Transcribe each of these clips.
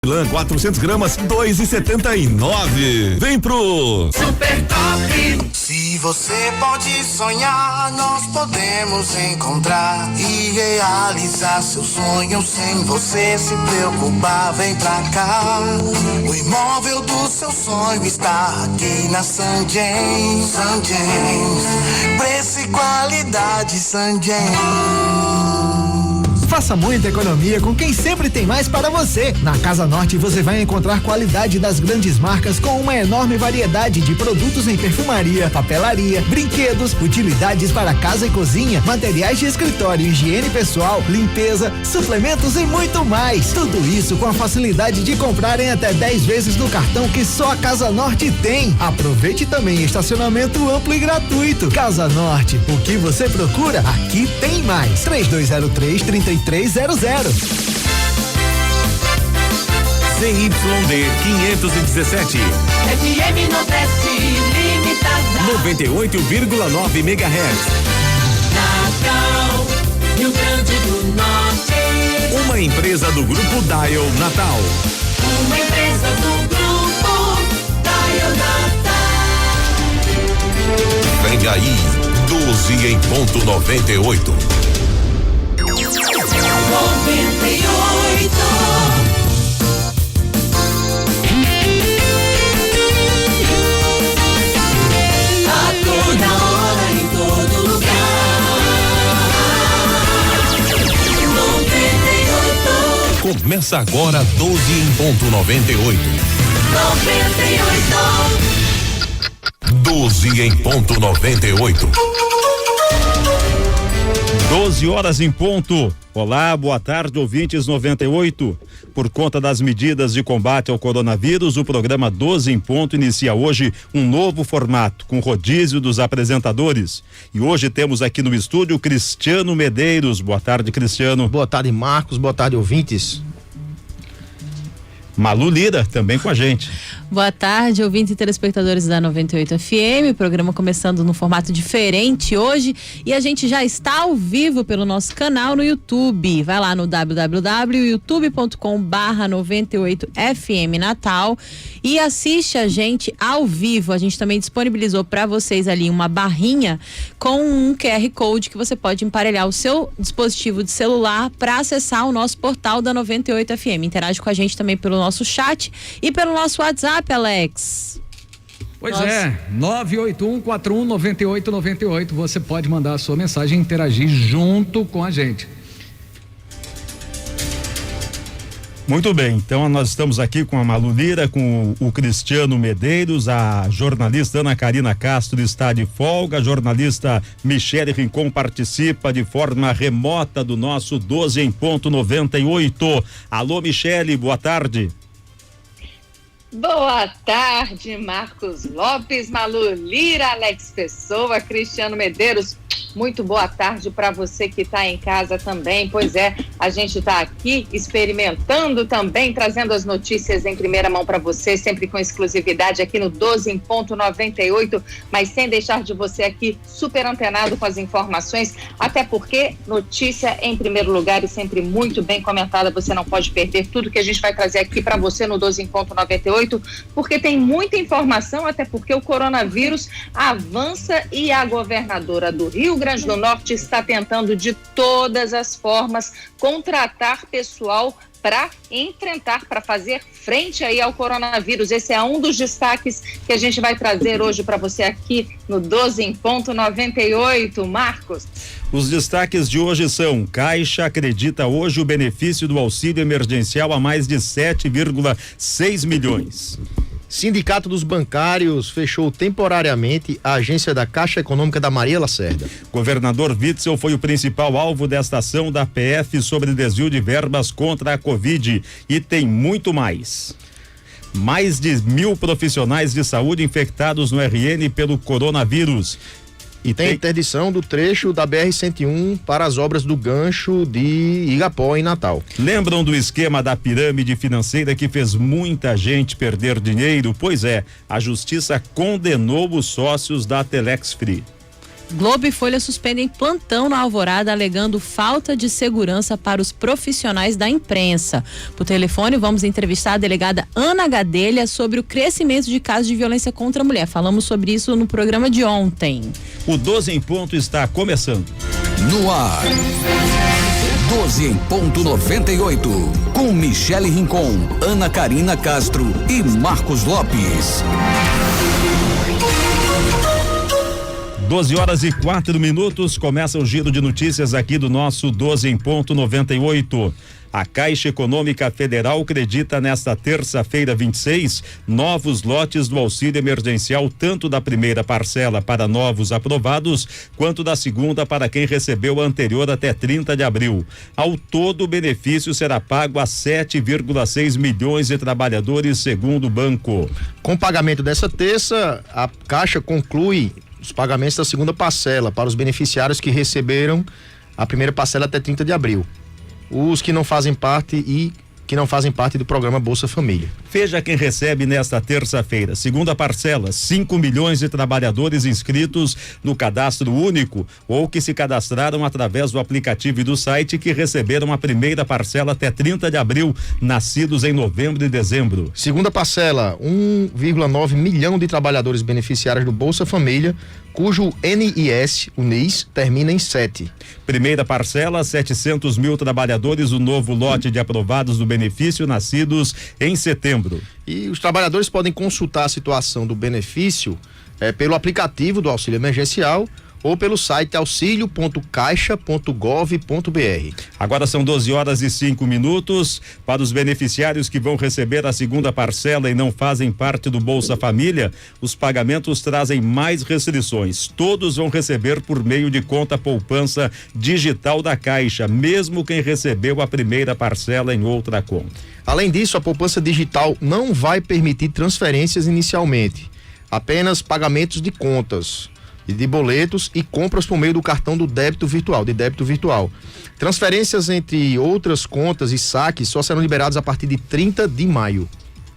Lã 400 gramas, 2,79. Vem pro Super Top. Se você pode sonhar, nós podemos encontrar e realizar seu sonho sem você se preocupar. Vem pra cá, o imóvel do seu sonho está aqui na San James. San James, preço e qualidade San James. Faça muita economia com quem sempre tem mais para você. Na Casa Norte você vai encontrar qualidade das grandes marcas com uma enorme variedade de produtos em perfumaria, papelaria, brinquedos, utilidades para casa e cozinha, materiais de escritório, higiene pessoal, limpeza, suplementos e muito mais. Tudo isso com a facilidade de comprar em até 10 vezes no cartão que só a Casa Norte tem. Aproveite também estacionamento amplo e gratuito. Casa Norte, o que você procura, aqui tem mais. 3203-3300. ZYD 517. FM Nordeste Limitada. 98,9 MHz. Natal, Rio Grande do Norte. Uma empresa do Grupo Dial Natal. Uma empresa do Grupo Dial Natal. Vem aí, 12 em ponto 98. 98. A toda hora, em todo lugar. 98. Começa agora 12 em ponto 98. 98. 12 em ponto 98. 12 horas em ponto. Olá, boa tarde, ouvintes 98. Por conta das medidas de combate ao coronavírus, o programa 12 em ponto inicia hoje um novo formato, com rodízio dos apresentadores. E hoje temos aqui no estúdio Cristiano Medeiros. Boa tarde, Cristiano. Boa tarde, Marcos. Boa tarde, ouvintes. Malu Lira também com a gente. Boa tarde, ouvintes e telespectadores da 98 FM, programa começando num formato diferente hoje e a gente já está ao vivo pelo nosso canal no YouTube. Vai lá no www.youtube.com/98FM Natal e assiste a gente ao vivo. A gente também disponibilizou para vocês ali uma barrinha com um QR Code que você pode emparelhar o seu dispositivo de celular para acessar o nosso portal da 98 FM. Interage com a gente também pelo nosso chat e pelo nosso WhatsApp, Alex. Pois é, 981419898. Você pode mandar a sua mensagem e interagir junto com a gente. Muito bem, então nós estamos aqui com a Malu Lira, com o Cristiano Medeiros, a jornalista Ana Karina Castro está de folga, a jornalista Michele Rincon participa de forma remota do nosso 12 em ponto 98. Alô, Michele, boa tarde. Boa tarde, Marcos Lopes, Malu Lira, Alex Pessoa, Cristiano Medeiros. Muito boa tarde para você que está em casa também. Pois é, a gente está aqui experimentando também, trazendo as notícias em primeira mão para você, sempre com exclusividade aqui no 12 em ponto 98, mas sem deixar de você aqui super antenado com as informações, até porque notícia em primeiro lugar e sempre muito bem comentada. Você não pode perder tudo que a gente vai trazer aqui para você no 12 em ponto 98, porque tem muita informação, até porque o coronavírus avança e a governadora do Rio Grande do Norte está tentando de todas as formas contratar pessoal para enfrentar, para fazer frente aí ao coronavírus. Esse é um dos destaques que a gente vai trazer hoje para você aqui no 12 em ponto 98, Marcos. Os destaques de hoje são: Caixa acredita hoje o benefício do auxílio emergencial a mais de 7,6 milhões. Sindicato dos Bancários fechou temporariamente a agência da Caixa Econômica da Maria Lacerda. Governador Witzel foi o principal alvo desta ação da PF sobre desvio de verbas contra a Covid e tem muito mais. Mais de 1.000 profissionais de saúde infectados no RN pelo coronavírus. E tem interdição do trecho da BR-101 para as obras do gancho de Igapó em Natal. Lembram do esquema da pirâmide financeira que fez muita gente perder dinheiro? Pois é, a justiça condenou os sócios da Telex Free. Globo e Folha suspendem plantão na Alvorada alegando falta de segurança para os profissionais da imprensa. Por telefone, vamos entrevistar a delegada Ana Gadelha sobre o crescimento de casos de violência contra a mulher. Falamos sobre isso no programa de ontem. O 12 em ponto está começando. No ar. 12 em ponto 98. Com Michele Rincon, Ana Karina Castro e Marcos Lopes. 12h04, começa o giro de notícias aqui do nosso 12 em ponto 98. A Caixa Econômica Federal acredita nesta terça-feira 26 novos lotes do auxílio emergencial, tanto da primeira parcela para novos aprovados, quanto da segunda para quem recebeu a anterior até 30 de abril. Ao todo, o benefício será pago a 7,6 milhões de trabalhadores, segundo o banco. Com o pagamento dessa terça, a Caixa conclui os pagamentos da segunda parcela para os beneficiários que receberam a primeira parcela até 30 de abril. Os que não fazem parte do programa Bolsa Família. Veja quem recebe nesta terça-feira. Segunda parcela, 5 milhões de trabalhadores inscritos no cadastro único ou que se cadastraram através do aplicativo e do site, que receberam a primeira parcela até 30 de abril, nascidos em novembro e dezembro. Segunda parcela, 1,9 milhão de trabalhadores beneficiários do Bolsa Família, cujo NIS, o NIS, termina em 7. Primeira parcela, 700 mil trabalhadores, o novo lote de aprovados do benefício, nascidos em setembro. E os trabalhadores podem consultar a situação do benefício pelo aplicativo do auxílio emergencial ou pelo site auxilio.caixa.gov.br. Agora são 12h05. Para os beneficiários que vão receber a segunda parcela e não fazem parte do Bolsa Família, os pagamentos trazem mais restrições. Todos vão receber por meio de conta poupança digital da Caixa, mesmo quem recebeu a primeira parcela em outra conta. Além disso, a poupança digital não vai permitir transferências inicialmente, apenas pagamentos de contas, de boletos e compras por meio do cartão de débito virtual. Transferências entre outras contas e saques só serão liberados a partir de 30 de maio.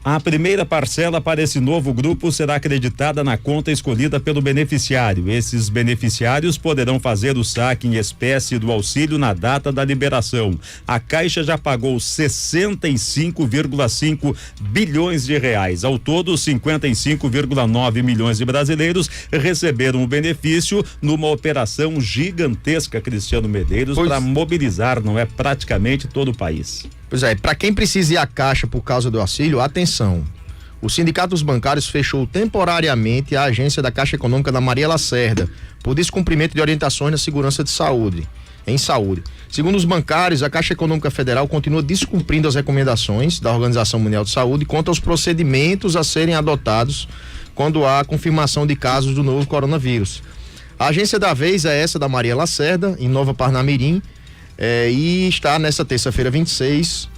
A primeira parcela para esse novo grupo será acreditada na conta escolhida pelo beneficiário. Esses beneficiários poderão fazer o saque em espécie do auxílio na data da liberação. A Caixa já pagou 65,5 bilhões de reais. Ao todo, 55,9 milhões de brasileiros receberam o benefício numa operação gigantesca, Cristiano Medeiros, para mobilizar, não é, praticamente todo o país. Pois é, para quem precisa ir à Caixa por causa do auxílio, atenção. O Sindicato dos Bancários fechou temporariamente a agência da Caixa Econômica da Maria Lacerda por descumprimento de orientações na segurança de saúde. Segundo os bancários, a Caixa Econômica Federal continua descumprindo as recomendações da Organização Mundial de Saúde quanto aos procedimentos a serem adotados quando há confirmação de casos do novo coronavírus. A agência da vez é essa da Maria Lacerda, em Nova Parnamirim, e está nessa terça-feira 26,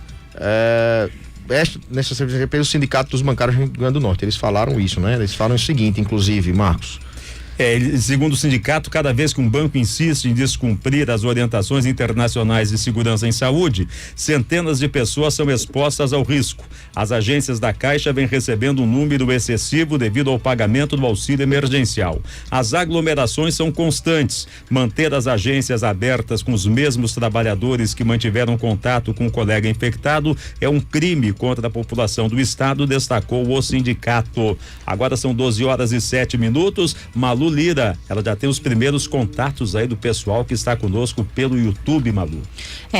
pelo Sindicato dos Bancários do Rio Grande do Norte. Eles falaram isso, né? Eles falam o seguinte, inclusive, Marcos. Segundo o sindicato, cada vez que um banco insiste em descumprir as orientações internacionais de segurança em saúde, centenas de pessoas são expostas ao risco. As agências da Caixa vêm recebendo um número excessivo devido ao pagamento do auxílio emergencial. As aglomerações são constantes. Manter as agências abertas com os mesmos trabalhadores que mantiveram contato com o colega infectado é um crime contra a população do estado, destacou o sindicato. Agora são 12h07. Malu Lira, ela já tem os primeiros contatos aí do pessoal que está conosco pelo YouTube, Malu.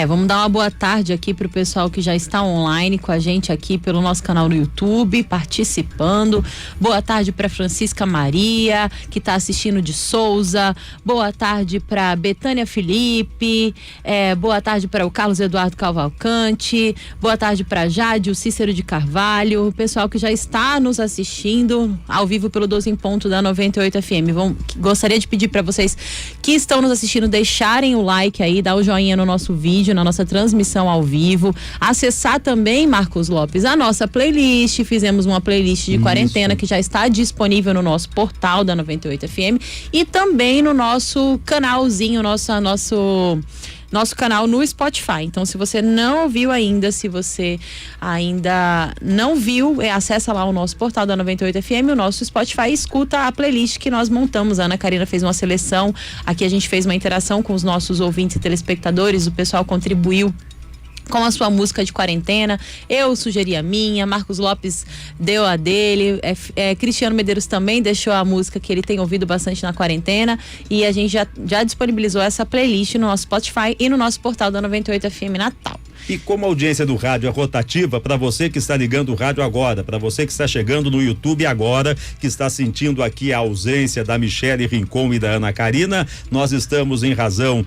Vamos dar uma boa tarde aqui pro pessoal que já está online com a gente aqui pelo nosso canal no YouTube, participando. Boa tarde para Francisca Maria, que está assistindo de Souza. Boa tarde para Betânia Felipe. Boa tarde para o Carlos Eduardo Cavalcante. Boa tarde para Jade, o Cícero de Carvalho. O pessoal que já está nos assistindo ao vivo pelo 12 em ponto da 98 FM. Gostaria de pedir para vocês que estão nos assistindo deixarem o like aí, dar o joinha no nosso vídeo, na nossa transmissão ao vivo, acessar também, Marcos Lopes, a nossa playlist. Fizemos uma playlist de quarentena que já está disponível no nosso portal da 98 FM e também no nosso canalzinho, nosso canal no Spotify. Então, se você não ouviu ainda, se você ainda não viu, acessa lá o nosso portal da 98 FM, o nosso Spotify, e escuta a playlist que nós montamos. A Ana Karina fez uma seleção, aqui a gente fez uma interação com os nossos ouvintes e telespectadores, o pessoal contribuiu com a sua música de quarentena. Eu sugeri a minha, Marcos Lopes deu a dele, Cristiano Medeiros também deixou a música que ele tem ouvido bastante na quarentena, e a gente já disponibilizou essa playlist no nosso Spotify e no nosso portal da 98 FM Natal. E como a audiência do rádio é rotativa, para você que está ligando o rádio agora, para você que está chegando no YouTube agora, que está sentindo aqui a ausência da Michele Rincon e da Ana Karina, nós estamos, em razão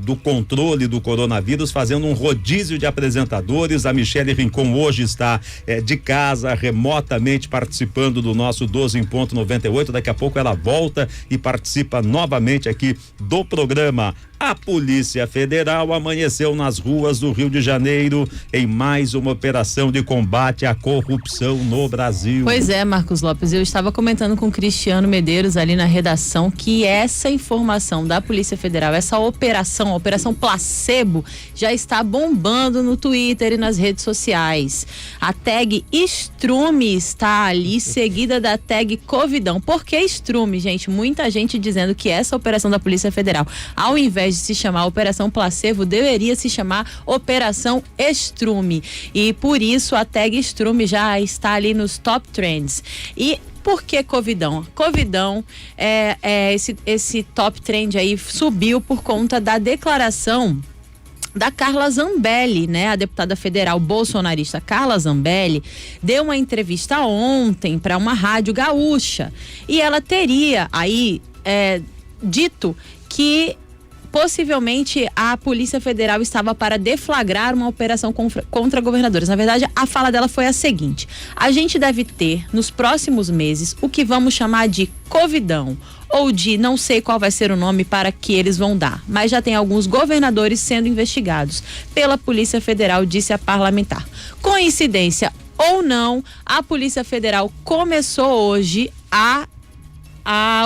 do controle do coronavírus, fazendo um rodízio de apresentadores. A Michele Rincon hoje está de casa, remotamente participando do nosso 12 em ponto 98. Daqui a pouco ela volta e participa novamente aqui do programa. A Polícia Federal amanheceu nas ruas do Rio de Janeiro em mais uma operação de combate à corrupção no Brasil. Pois é, Marcos Lopes, eu estava comentando com o Cristiano Medeiros ali na redação que essa informação da Polícia Federal, essa operação, a Operação Placebo, já está bombando no Twitter e nas redes sociais. A tag Estrume está ali, seguida da tag Covidão. Por que Estrume, gente? Muita gente dizendo que essa operação da Polícia Federal, ao invés de se chamar Operação Placebo, deveria se chamar Operação Estrume. E por isso a tag Estrume já está ali nos top trends. E por que Covidão? Covidão, esse top trend aí subiu por conta da declaração da Carla Zambelli, né? A deputada federal bolsonarista Carla Zambelli deu uma entrevista ontem para uma rádio gaúcha, e ela teria aí dito que possivelmente a Polícia Federal estava para deflagrar uma operação contra governadores. Na verdade, a fala dela foi a seguinte: a gente deve ter nos próximos meses o que vamos chamar de Covidão, ou de não sei qual vai ser o nome para que eles vão dar, mas já tem alguns governadores sendo investigados pela Polícia Federal, disse a parlamentar. Coincidência ou não, a Polícia Federal começou hoje a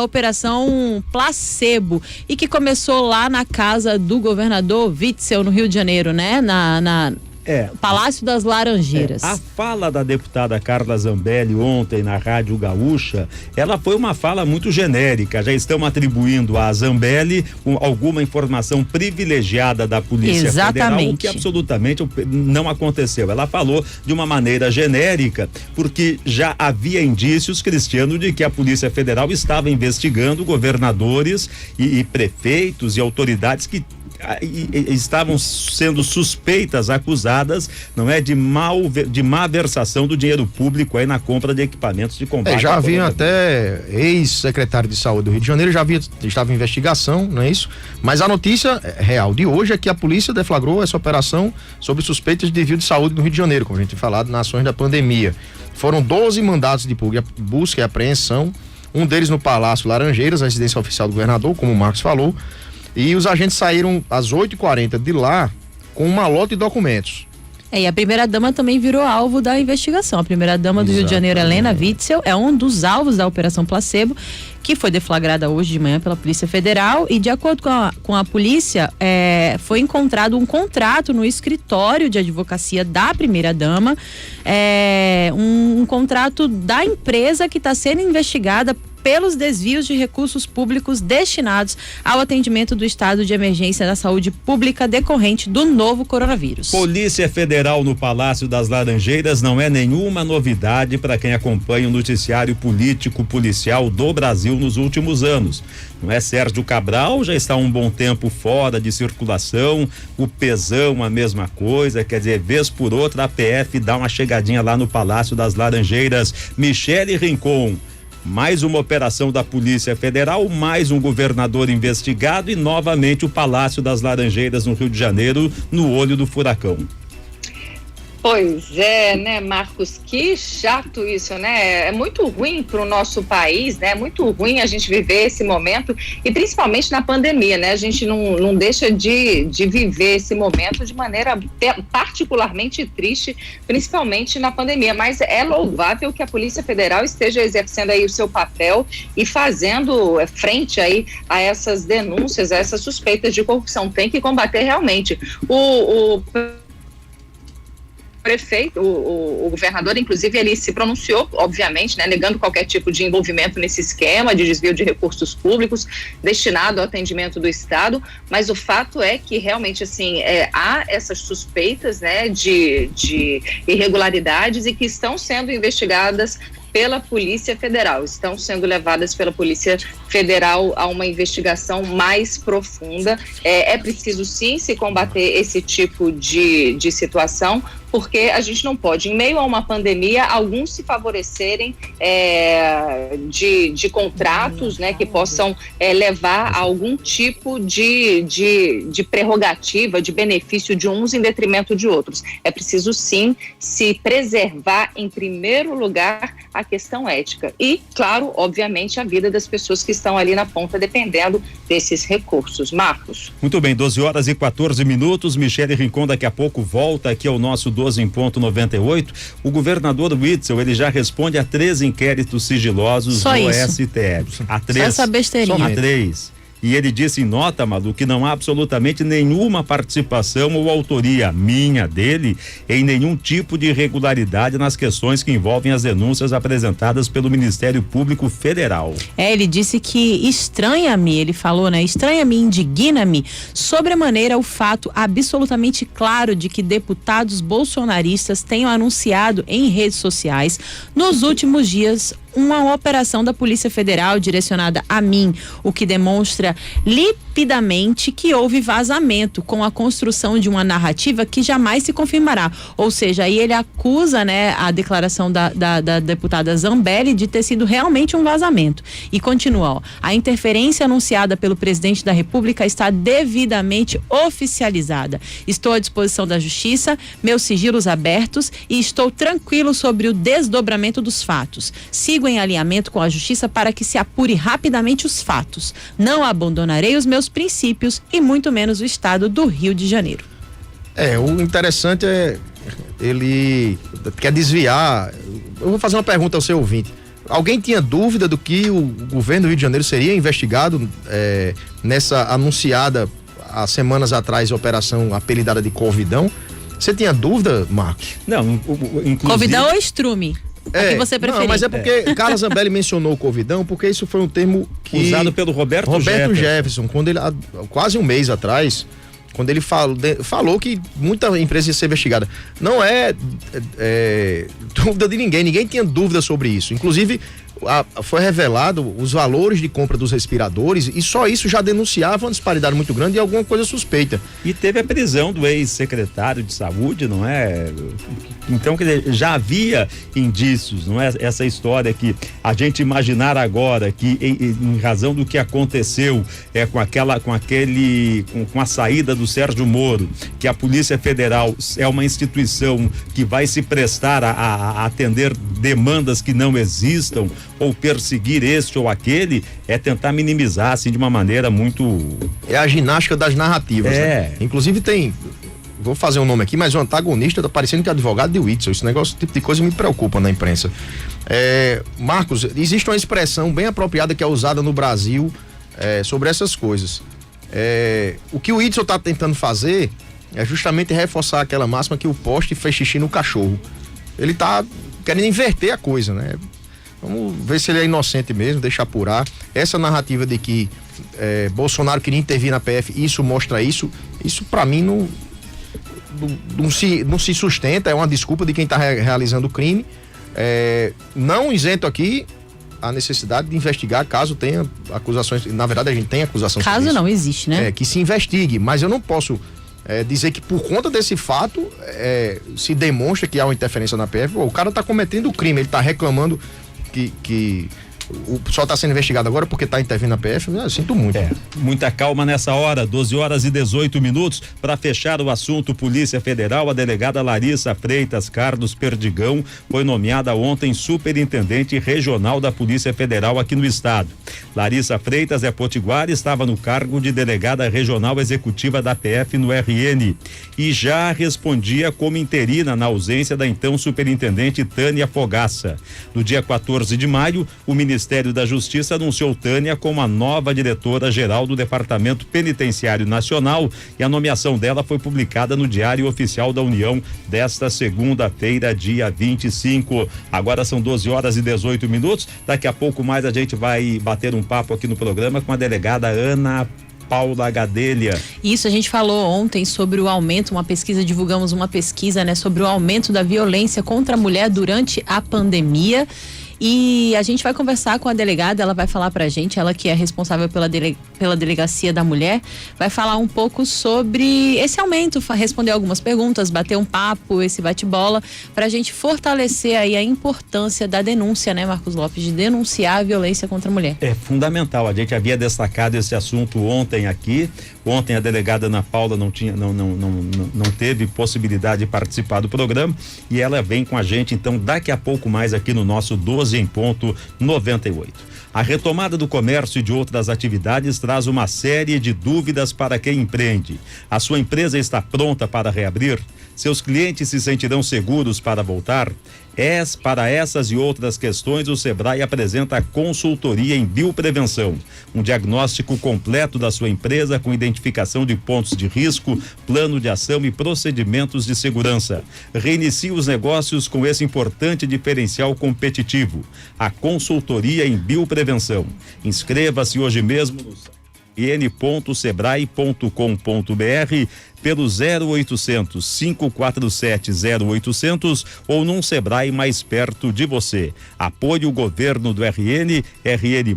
Operação Placebo, e que começou lá na casa do governador Witzel, no Rio de Janeiro, né? Palácio das Laranjeiras. A fala da deputada Carla Zambelli ontem na Rádio Gaúcha, ela foi uma fala muito genérica. Já estão atribuindo a Zambelli alguma informação privilegiada da Polícia Federal, o que absolutamente não aconteceu. Ela falou de uma maneira genérica, porque já havia indícios, Cristiano, de que a Polícia Federal estava investigando governadores e prefeitos e autoridades que estavam sendo suspeitas, acusadas, não é, de má versação do dinheiro público aí na compra de equipamentos de combate. Já havia até ex-secretário de saúde do Rio de Janeiro, estava em investigação, não é isso? Mas a notícia real de hoje é que a polícia deflagrou essa operação sob suspeitas de desvio de saúde no Rio de Janeiro, como a gente tem falado, nas ações da pandemia. Foram 12 mandados de busca e apreensão, um deles no Palácio Laranjeiras, a residência oficial do governador, como o Marcos falou. E os agentes saíram às 8h40 de lá com um malote de documentos. E a primeira-dama também virou alvo da investigação. A primeira-dama do Rio de Janeiro, Helena Witzel, é um dos alvos da Operação Placebo, que foi deflagrada hoje de manhã pela Polícia Federal. E de acordo com a polícia, foi encontrado um contrato no escritório de advocacia da primeira-dama, um contrato da empresa que está sendo investigada pelos desvios de recursos públicos destinados ao atendimento do estado de emergência da saúde pública decorrente do novo coronavírus. Polícia Federal no Palácio das Laranjeiras não é nenhuma novidade para quem acompanha o noticiário político-policial do Brasil nos últimos anos. Não é? Sérgio Cabral já está há um bom tempo fora de circulação, o Pezão a mesma coisa, quer dizer, vez por outra a PF dá uma chegadinha lá no Palácio das Laranjeiras. Michele Rincon, mais uma operação da Polícia Federal, mais um governador investigado e novamente o Palácio das Laranjeiras no Rio de Janeiro no olho do furacão. Pois é, né, Marcos? Que chato isso, né? É muito ruim para o nosso país, né? É muito ruim a gente viver esse momento e principalmente na pandemia, né? A gente não deixa de viver esse momento de maneira particularmente triste, principalmente na pandemia. Mas é louvável que a Polícia Federal esteja exercendo aí o seu papel e fazendo frente aí a essas denúncias, a essas suspeitas de corrupção. Tem que combater realmente. O prefeito, o governador, inclusive, ele se pronunciou, obviamente, né, negando qualquer tipo de envolvimento nesse esquema de desvio de recursos públicos destinado ao atendimento do Estado, mas o fato é que realmente, assim, há essas suspeitas, né, de irregularidades e que estão sendo investigadas pela Polícia Federal, estão sendo levadas pela Polícia Federal a uma investigação mais profunda. É preciso sim se combater esse tipo de situação, porque a gente não pode, em meio a uma pandemia, alguns se favorecerem de contratos, né, que possam levar a algum tipo de prerrogativa, de benefício de uns em detrimento de outros. É preciso sim se preservar, em primeiro lugar, a questão ética e, claro, obviamente, a vida das pessoas que estão ali na ponta dependendo desses recursos. Marcos. Muito bem, 12h14. Michele Rincon daqui a pouco volta aqui ao nosso 12 em ponto 98. O governador Witzel, ele já responde a 3 inquéritos sigilosos Só do isso. STF. A 3. Só essa besteirinha. A 3. E ele disse em nota, Malu, que não há absolutamente nenhuma participação ou autoria minha, dele, em nenhum tipo de irregularidade nas questões que envolvem as denúncias apresentadas pelo Ministério Público Federal. Ele disse que estranha-me, ele falou, né? Estranha-me, indigna-me sobremaneira o fato absolutamente claro de que deputados bolsonaristas tenham anunciado em redes sociais nos últimos dias uma operação da Polícia Federal direcionada a mim, o que demonstra nitidamente que houve vazamento com a construção de uma narrativa que jamais se confirmará. Ou seja, aí ele acusa, né, a declaração da deputada Zambelli de ter sido realmente um vazamento. E continua, ó, a interferência anunciada pelo presidente da República está devidamente oficializada. Estou à disposição da Justiça, meus sigilos abertos e estou tranquilo sobre o desdobramento dos fatos. Sigo em alinhamento com a Justiça para que se apure rapidamente os fatos. Não abandonarei os meus princípios e muito menos o Estado do Rio de Janeiro. O interessante é ele quer desviar. Eu vou fazer uma pergunta ao seu ouvinte. Alguém tinha dúvida do que o governo do Rio de Janeiro seria investigado nessa anunciada há semanas atrás operação apelidada de Covidão? Você tinha dúvida, Marcos? Não, inclusive... Covidão ou estrume? A que você preferir. Não, mas é porque Carla Zambelli mencionou o Covidão, porque isso foi um termo que... usado pelo Roberto Jefferson, quando ele, há quase um mês atrás, quando ele falou que muita empresa ia ser investigada. Não é dúvida de ninguém tinha dúvida sobre isso. Inclusive, foi revelado os valores de compra dos respiradores e só isso já denunciava uma disparidade muito grande e alguma coisa suspeita. E teve a prisão do ex-secretário de saúde, não é? Então, quer dizer, já havia indícios, não é? Essa história que a gente imaginar agora que em razão do que aconteceu com a saída do Sérgio Moro, que a Polícia Federal é uma instituição que vai se prestar a atender demandas que não existam ou perseguir este ou aquele, é tentar minimizar assim de uma maneira muito... É a ginástica das narrativas, né? Inclusive tem... Vou fazer um nome aqui, mas o antagonista tá parecendo que é advogado de Witzel. Esse negócio, esse tipo de coisa me preocupa na imprensa. Marcos, existe uma expressão bem apropriada que é usada no Brasil sobre essas coisas. O que o Witzel tá tentando fazer é justamente reforçar aquela máxima que o poste fez xixi no cachorro. Ele tá querendo inverter a coisa, né? Vamos ver se ele é inocente mesmo, deixa apurar. Essa narrativa de que Bolsonaro queria intervir na PF, isso mostra isso pra mim não se sustenta, é uma desculpa de quem está realizando o crime. Não isento aqui a necessidade de investigar caso tenha acusações. Na verdade, a gente tem acusação. Caso não existe, né? Que se investigue, mas eu não posso dizer que por conta desse fato se demonstra que há uma interferência na PF. O cara está cometendo o crime, ele está reclamando que o pessoal está sendo investigado agora porque está intervindo a PF. Eu sinto muito. Muita calma nessa hora, 12h18. Para fechar o assunto Polícia Federal, a delegada Larissa Freitas Carlos Perdigão foi nomeada ontem superintendente regional da Polícia Federal aqui no estado. Larissa Freitas é potiguara e estava no cargo de delegada regional executiva da PF no RN e já respondia como interina na ausência da então superintendente Tânia Fogaça. No dia 14 de maio, o Ministério da Justiça anunciou Tânia como a nova diretora-geral do Departamento Penitenciário Nacional e a nomeação dela foi publicada no Diário Oficial da União desta segunda-feira, dia 25. Agora são 12h18. Daqui a pouco mais a gente vai bater um papo aqui no programa com a delegada Ana Paula Gadelha. Isso, a gente falou ontem sobre o aumento, divulgamos uma pesquisa, né, sobre o aumento da violência contra a mulher durante a pandemia. E a gente vai conversar com a delegada, ela vai falar pra gente, ela que é responsável pela Delegacia da Mulher, vai falar um pouco sobre esse aumento, responder algumas perguntas, bater um papo, esse bate-bola, pra gente fortalecer aí a importância da denúncia, né, Marcos Lopes, de denunciar a violência contra a mulher. É fundamental, a gente havia destacado esse assunto ontem aqui. Ontem a delegada Ana Paula não teve possibilidade de participar do programa e ela vem com a gente, então, daqui a pouco mais aqui no nosso 12 em ponto 98. A retomada do comércio e de outras atividades traz uma série de dúvidas para quem empreende. A sua empresa está pronta para reabrir? Seus clientes se sentirão seguros para voltar? Para essas e outras questões, o Sebrae apresenta a consultoria em bioprevenção, um diagnóstico completo da sua empresa com identificação de pontos de risco, plano de ação e procedimentos de segurança. Reinicie os negócios com esse importante diferencial competitivo, a consultoria em bioprevenção. Inscreva-se hoje mesmo no n.sebrae.com.br pelo 0800 547 0800 ou num Sebrae mais perto de você. Apoie o governo do RN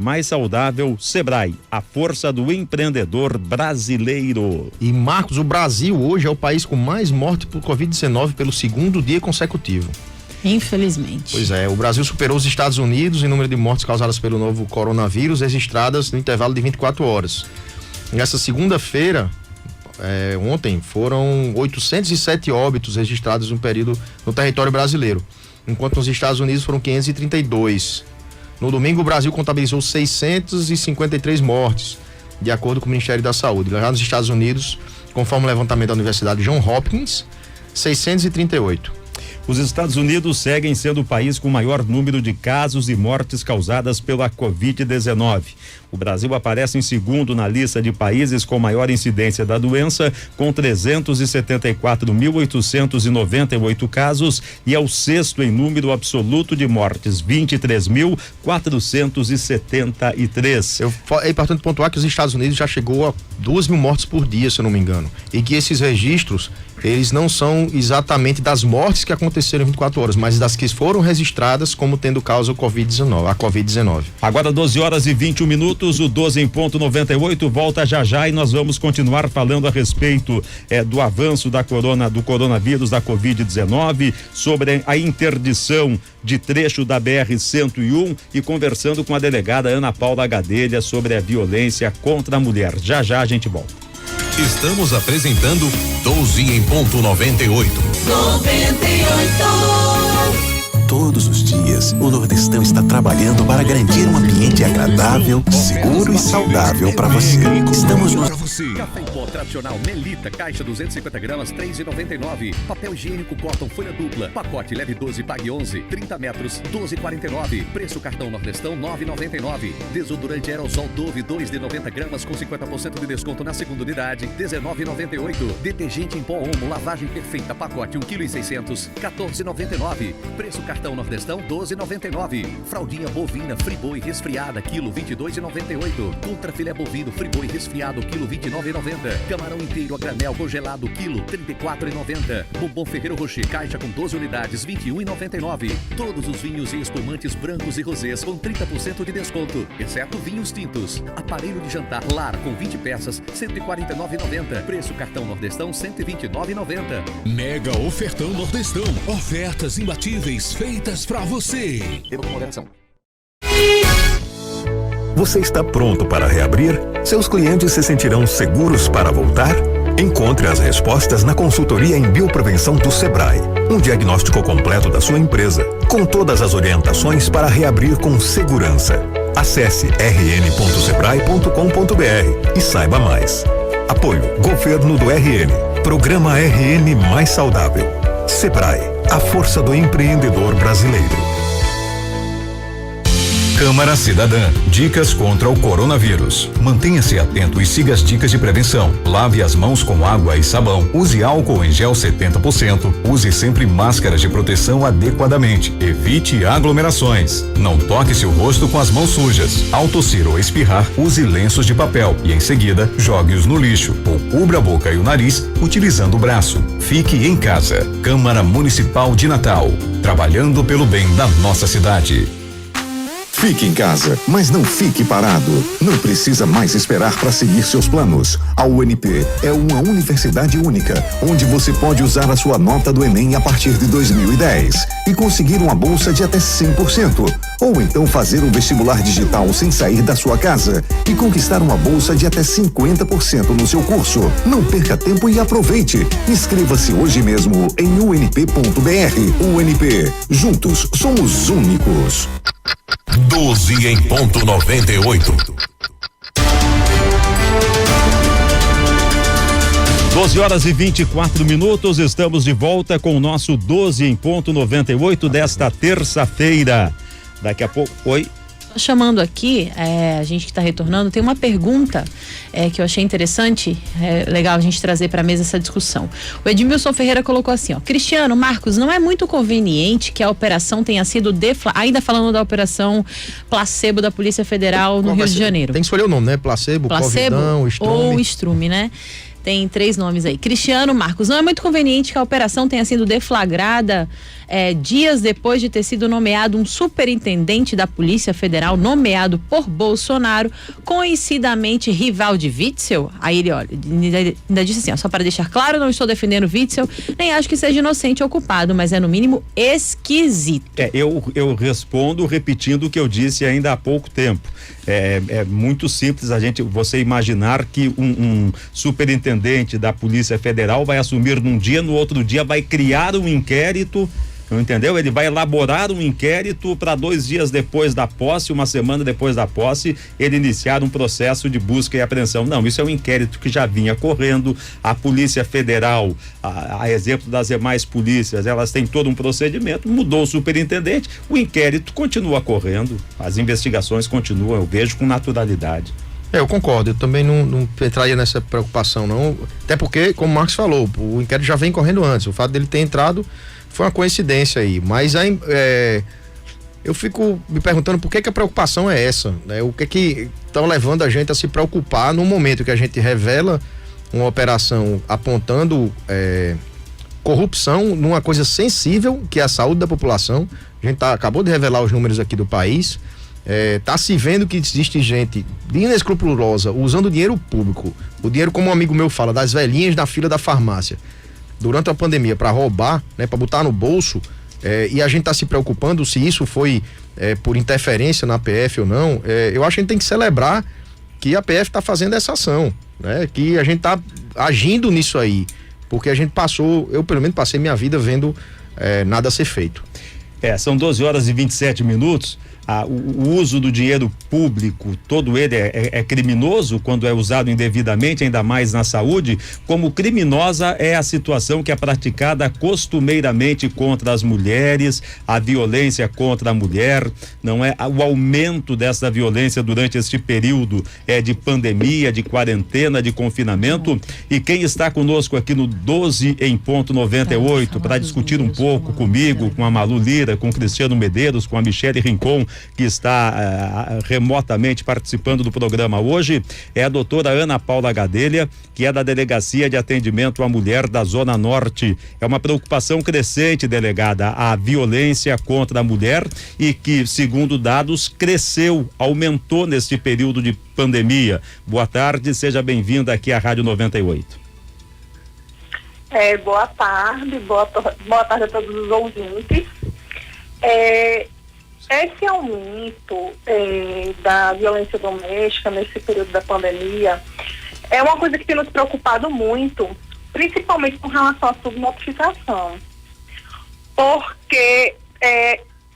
mais saudável, Sebrae, a força do empreendedor brasileiro. E Marcos, o Brasil hoje é o país com mais mortes por Covid-19 pelo segundo dia consecutivo. Infelizmente. Pois é, o Brasil superou os Estados Unidos em número de mortes causadas pelo novo coronavírus registradas no intervalo de 24 horas. Nessa segunda-feira, ontem, foram 807 óbitos registrados no período no território brasileiro, enquanto nos Estados Unidos foram 532. No domingo, o Brasil contabilizou 653 mortes, de acordo com o Ministério da Saúde. Já nos Estados Unidos, conforme o levantamento da Universidade Johns Hopkins, 638. Os Estados Unidos seguem sendo o país com o maior número de casos e mortes causadas pela Covid-19. O Brasil aparece em segundo na lista de países com maior incidência da doença, com 374.898 casos, e é o sexto em número absoluto de mortes, 23.473. É importante pontuar que os Estados Unidos já chegou a 2.000 mortes por dia, se eu não me engano, e que esses registros, eles não são exatamente das mortes que aconteceram em 24 horas, mas das que foram registradas como tendo causa a Covid-19. Agora 12h21, o 12 em ponto 98 volta já e nós vamos continuar falando a respeito do avanço do coronavírus, da Covid-19, sobre a interdição de trecho da BR-101 e conversando com a delegada Ana Paula Gadelha sobre a violência contra a mulher. Já a gente volta. Estamos apresentando 12 em ponto 98. 98. Todos os dias, o Nordestão está trabalhando para garantir um ambiente agradável, seguro e saudável para você. Estamos no... Café em pó tradicional Melita, caixa 250 gramas, R$3,99. Papel higiênico Cotton, folha dupla, pacote leve 12, pague 11, 30 metros, R$12,49. Preço cartão Nordestão, R$9,99. Desodorante aerosol Dove, 2 de 90 gramas com 50% de desconto na segunda unidade, R$19,98. Detergente em pó Omo, lavagem perfeita, pacote 1,6 kg, R$14,99. Preço cartão Nordestão, R$12,99. Fraldinha bovina Friboi resfriada, quilo R$22,98. Contra filé bovino Friboi resfriado, quilo R$29,90. Camarão inteiro a granel congelado, quilo R$34,90. Bombom Ferreiro Rocher, caixa com 12 unidades, R$21,99. Todos os vinhos e espumantes brancos e rosés com 30% de desconto, exceto vinhos tintos. Aparelho de jantar Lar com 20 peças, R$149,90. Preço cartão Nordestão, R$129,90. Mega ofertão Nordestão. Ofertas imbatíveis feitas pra você. Beba com moderação. Você está pronto para reabrir? Seus clientes se sentirão seguros para voltar? Encontre as respostas na consultoria em bioprevenção do Sebrae. Um diagnóstico completo da sua empresa, com todas as orientações para reabrir com segurança. Acesse rn.sebrae.com.br e saiba mais. Apoio Governo do RN. Programa RN Mais Saudável. Sebrae, a força do empreendedor brasileiro. Câmara Cidadã. Dicas contra o coronavírus. Mantenha-se atento e siga as dicas de prevenção. Lave as mãos com água e sabão. Use álcool em gel 70%. Use sempre máscaras de proteção adequadamente. Evite aglomerações. Não toque seu rosto com as mãos sujas. Ao tossir ou espirrar, use lenços de papel e em seguida jogue-os no lixo ou cubra a boca e o nariz utilizando o braço. Fique em casa. Câmara Municipal de Natal. Trabalhando pelo bem da nossa cidade. Fique em casa, mas não fique parado. Não precisa mais esperar para seguir seus planos. A UNP é uma universidade única, onde você pode usar a sua nota do Enem a partir de 2010 e conseguir uma bolsa de até 100%. Ou então fazer um vestibular digital sem sair da sua casa e conquistar uma bolsa de até 50% no seu curso. Não perca tempo e aproveite. Inscreva-se hoje mesmo em unp.br. UNP, juntos somos únicos. 12 em ponto 98. 12 horas e 24 minutos, estamos de volta com o nosso 12 em ponto 98 desta terça-feira. Daqui a pouco, oi. Chamando aqui, a gente que está retornando, tem uma pergunta que eu achei interessante, legal a gente trazer para a mesa essa discussão. O Edmilson Ferreira colocou assim, ó: Cristiano, Marcos, não é muito conveniente que a operação tenha sido ainda falando da operação placebo da Polícia Federal no Rio de Janeiro. Tem que escolher o nome, né? Placebo, Covidão, Estrume. Ou Estrume, né? Tem 3 nomes aí. Cristiano, Marcos, não é muito conveniente que a operação tenha sido deflagrada dias depois de ter sido nomeado um superintendente da Polícia Federal, nomeado por Bolsonaro, conhecidamente rival de Witzel? Aí ele, olha, ainda disse assim, ó, só para deixar claro, não estou defendendo Witzel, nem acho que seja inocente ou culpado, mas é no mínimo esquisito. Eu respondo repetindo o que eu disse ainda há pouco tempo. É muito simples você imaginar que um superintendente da Polícia Federal vai assumir num dia, no outro dia vai criar um inquérito, entendeu? Ele vai elaborar um inquérito para 2 dias depois da posse, 1 semana depois da posse, ele iniciar um processo de busca e apreensão. Não, isso é um inquérito que já vinha correndo. A Polícia Federal, a exemplo das demais polícias, elas têm todo um procedimento. Mudou o superintendente, o inquérito continua correndo, as investigações continuam, eu vejo com naturalidade. Eu concordo, eu também não entraria nessa preocupação não, até porque, como o Marcos falou, o inquérito já vem correndo antes, o fato dele ter entrado foi uma coincidência aí, mas eu fico me perguntando por que a preocupação é essa, né? O que está levando a gente a se preocupar no momento que a gente revela uma operação apontando corrupção numa coisa sensível, que é a saúde da população. A gente acabou de revelar os números aqui do país. Tá se vendo que existe gente inescrupulosa usando o dinheiro público, o dinheiro, como um amigo meu fala, das velhinhas na fila da farmácia durante a pandemia, para roubar, né, para botar no bolso, e a gente tá se preocupando se isso foi por interferência na PF ou não. Eu acho que a gente tem que celebrar que a PF tá fazendo essa ação, né, que a gente tá agindo nisso aí, porque a gente eu pelo menos passei minha vida vendo nada ser feito. São 12 horas e 27 minutos. O uso do dinheiro público, todo ele é criminoso quando é usado indevidamente, ainda mais na saúde. Como criminosa é a situação que é praticada costumeiramente contra as mulheres, a violência contra a mulher, não é? O aumento dessa violência durante este período de pandemia, de quarentena, de confinamento. E quem está conosco aqui no 12 em ponto 98 para discutir um pouco comigo, com a Malu Lira, com o Cristiano Medeiros, com a Michele Rincon, que está remotamente participando do programa hoje, é a doutora Ana Paula Gadelha, que é da Delegacia de Atendimento à Mulher da Zona Norte. É uma preocupação crescente, delegada, a violência contra a mulher, e que, segundo dados, aumentou neste período de pandemia. Boa tarde, seja bem-vinda aqui à Rádio 98. Boa tarde a todos os ouvintes. esse aumento da violência doméstica nesse período da pandemia é uma coisa que tem nos preocupado muito, principalmente com relação à subnotificação. Porque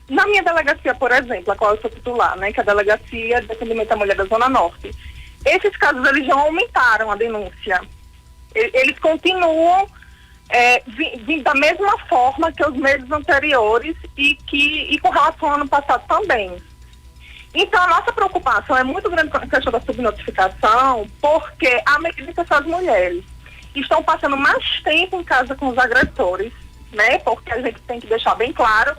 na minha delegacia, por exemplo, a qual eu sou titular, né, que é a Delegacia de Atendimento à Mulher da Zona Norte, esses casos eles já aumentaram a denúncia. Eles continuam da mesma forma que os meses anteriores e com relação ao ano passado também. Então, a nossa preocupação é muito grande com a questão da subnotificação, porque à medida que essas mulheres estão passando mais tempo em casa com os agressores, né? Porque a gente tem que deixar bem claro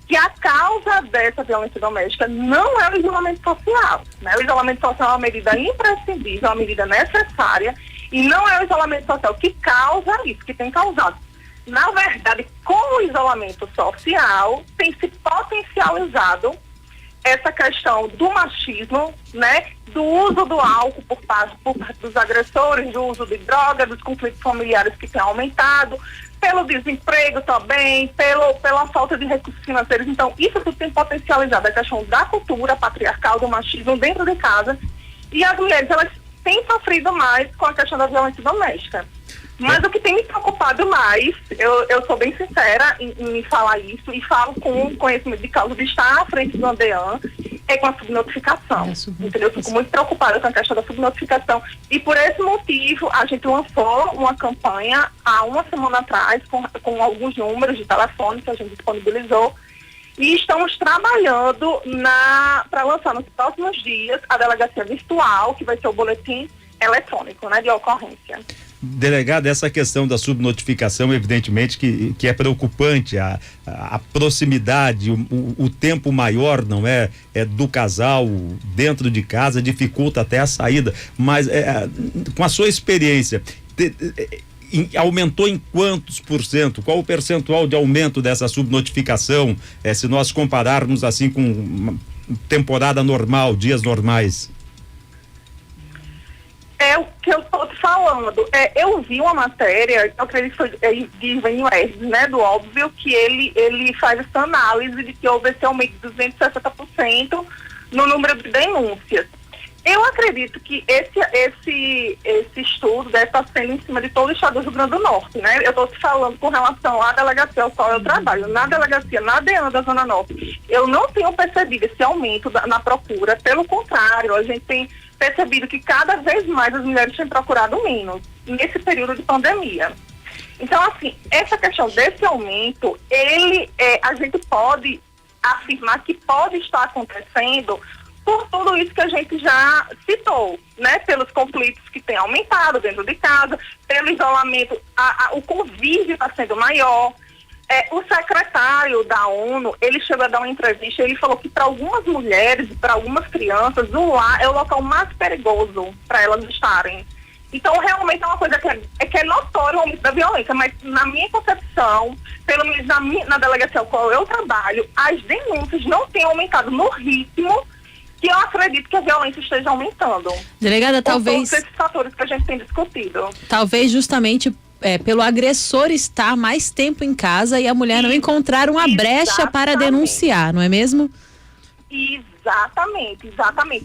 que a causa dessa violência doméstica não é o isolamento social, né? O isolamento social é uma medida imprescindível, é uma medida necessária, e não é o isolamento social que causa isso, que tem causado. Na verdade, com o isolamento social, tem se potencializado essa questão do machismo, né? Do uso do álcool por parte dos agressores, do uso de droga, dos conflitos familiares que tem aumentado, pelo desemprego também, pela falta de recursos financeiros. Então, isso tudo tem potencializado a questão da cultura patriarcal, do machismo dentro de casa, e as mulheres, elas têm sofrido mais com a questão da violência doméstica. Mas o que tem me preocupado mais, eu sou bem sincera em falar isso, e falo com conhecimento de causa de estar à frente do ANDEAN, é com a subnotificação. Entendeu? Eu fico muito preocupada com a questão da subnotificação. E por esse motivo, a gente lançou uma campanha há uma semana atrás, com alguns números de telefone que a gente disponibilizou, e estamos trabalhando para lançar nos próximos dias a delegacia virtual, que vai ser o boletim eletrônico, né, de ocorrência. Delegado, essa questão da subnotificação, evidentemente que é preocupante, a proximidade, o tempo maior, não é do casal dentro de casa, dificulta até a saída, mas com a sua experiência, aumentou em quantos %? Qual o percentual de aumento dessa subnotificação, se nós compararmos assim com uma temporada normal, dias normais? É o que eu estou te falando. Eu vi uma matéria, eu acredito que foi de Ivan West, né, do Óbvio, que ele faz essa análise de que houve esse aumento de 260% no número de denúncias. Eu acredito que esse estudo deve estar sendo em cima de todo o estado do Rio Grande do Norte, né? Eu estou te falando com relação à delegacia ao qual eu trabalho. Na delegacia, na DEAN da Zona Norte, eu não tenho percebido esse aumento na procura. Pelo contrário, a gente tem percebido que cada vez mais as mulheres têm procurado menos nesse período de pandemia. Então, assim, essa questão desse aumento, a gente pode afirmar que pode estar acontecendo por tudo isso que a gente já citou, né? Pelos conflitos que têm aumentado dentro de casa, pelo isolamento, o convívio está sendo maior. O secretário da ONU, ele chegou a dar uma entrevista, ele falou que para algumas mulheres, para algumas crianças, o lar é o local mais perigoso para elas estarem. Então, realmente é uma coisa que é notório o aumento da violência, mas na minha concepção, pelo menos na delegacia ao qual eu trabalho, as denúncias não têm aumentado no ritmo que eu acredito que a violência esteja aumentando. Delegada, talvez... todos esses fatores que a gente tem discutido. Talvez justamente pelo agressor estar mais tempo em casa e a mulher não encontrar uma brecha para denunciar, não é mesmo? Exatamente.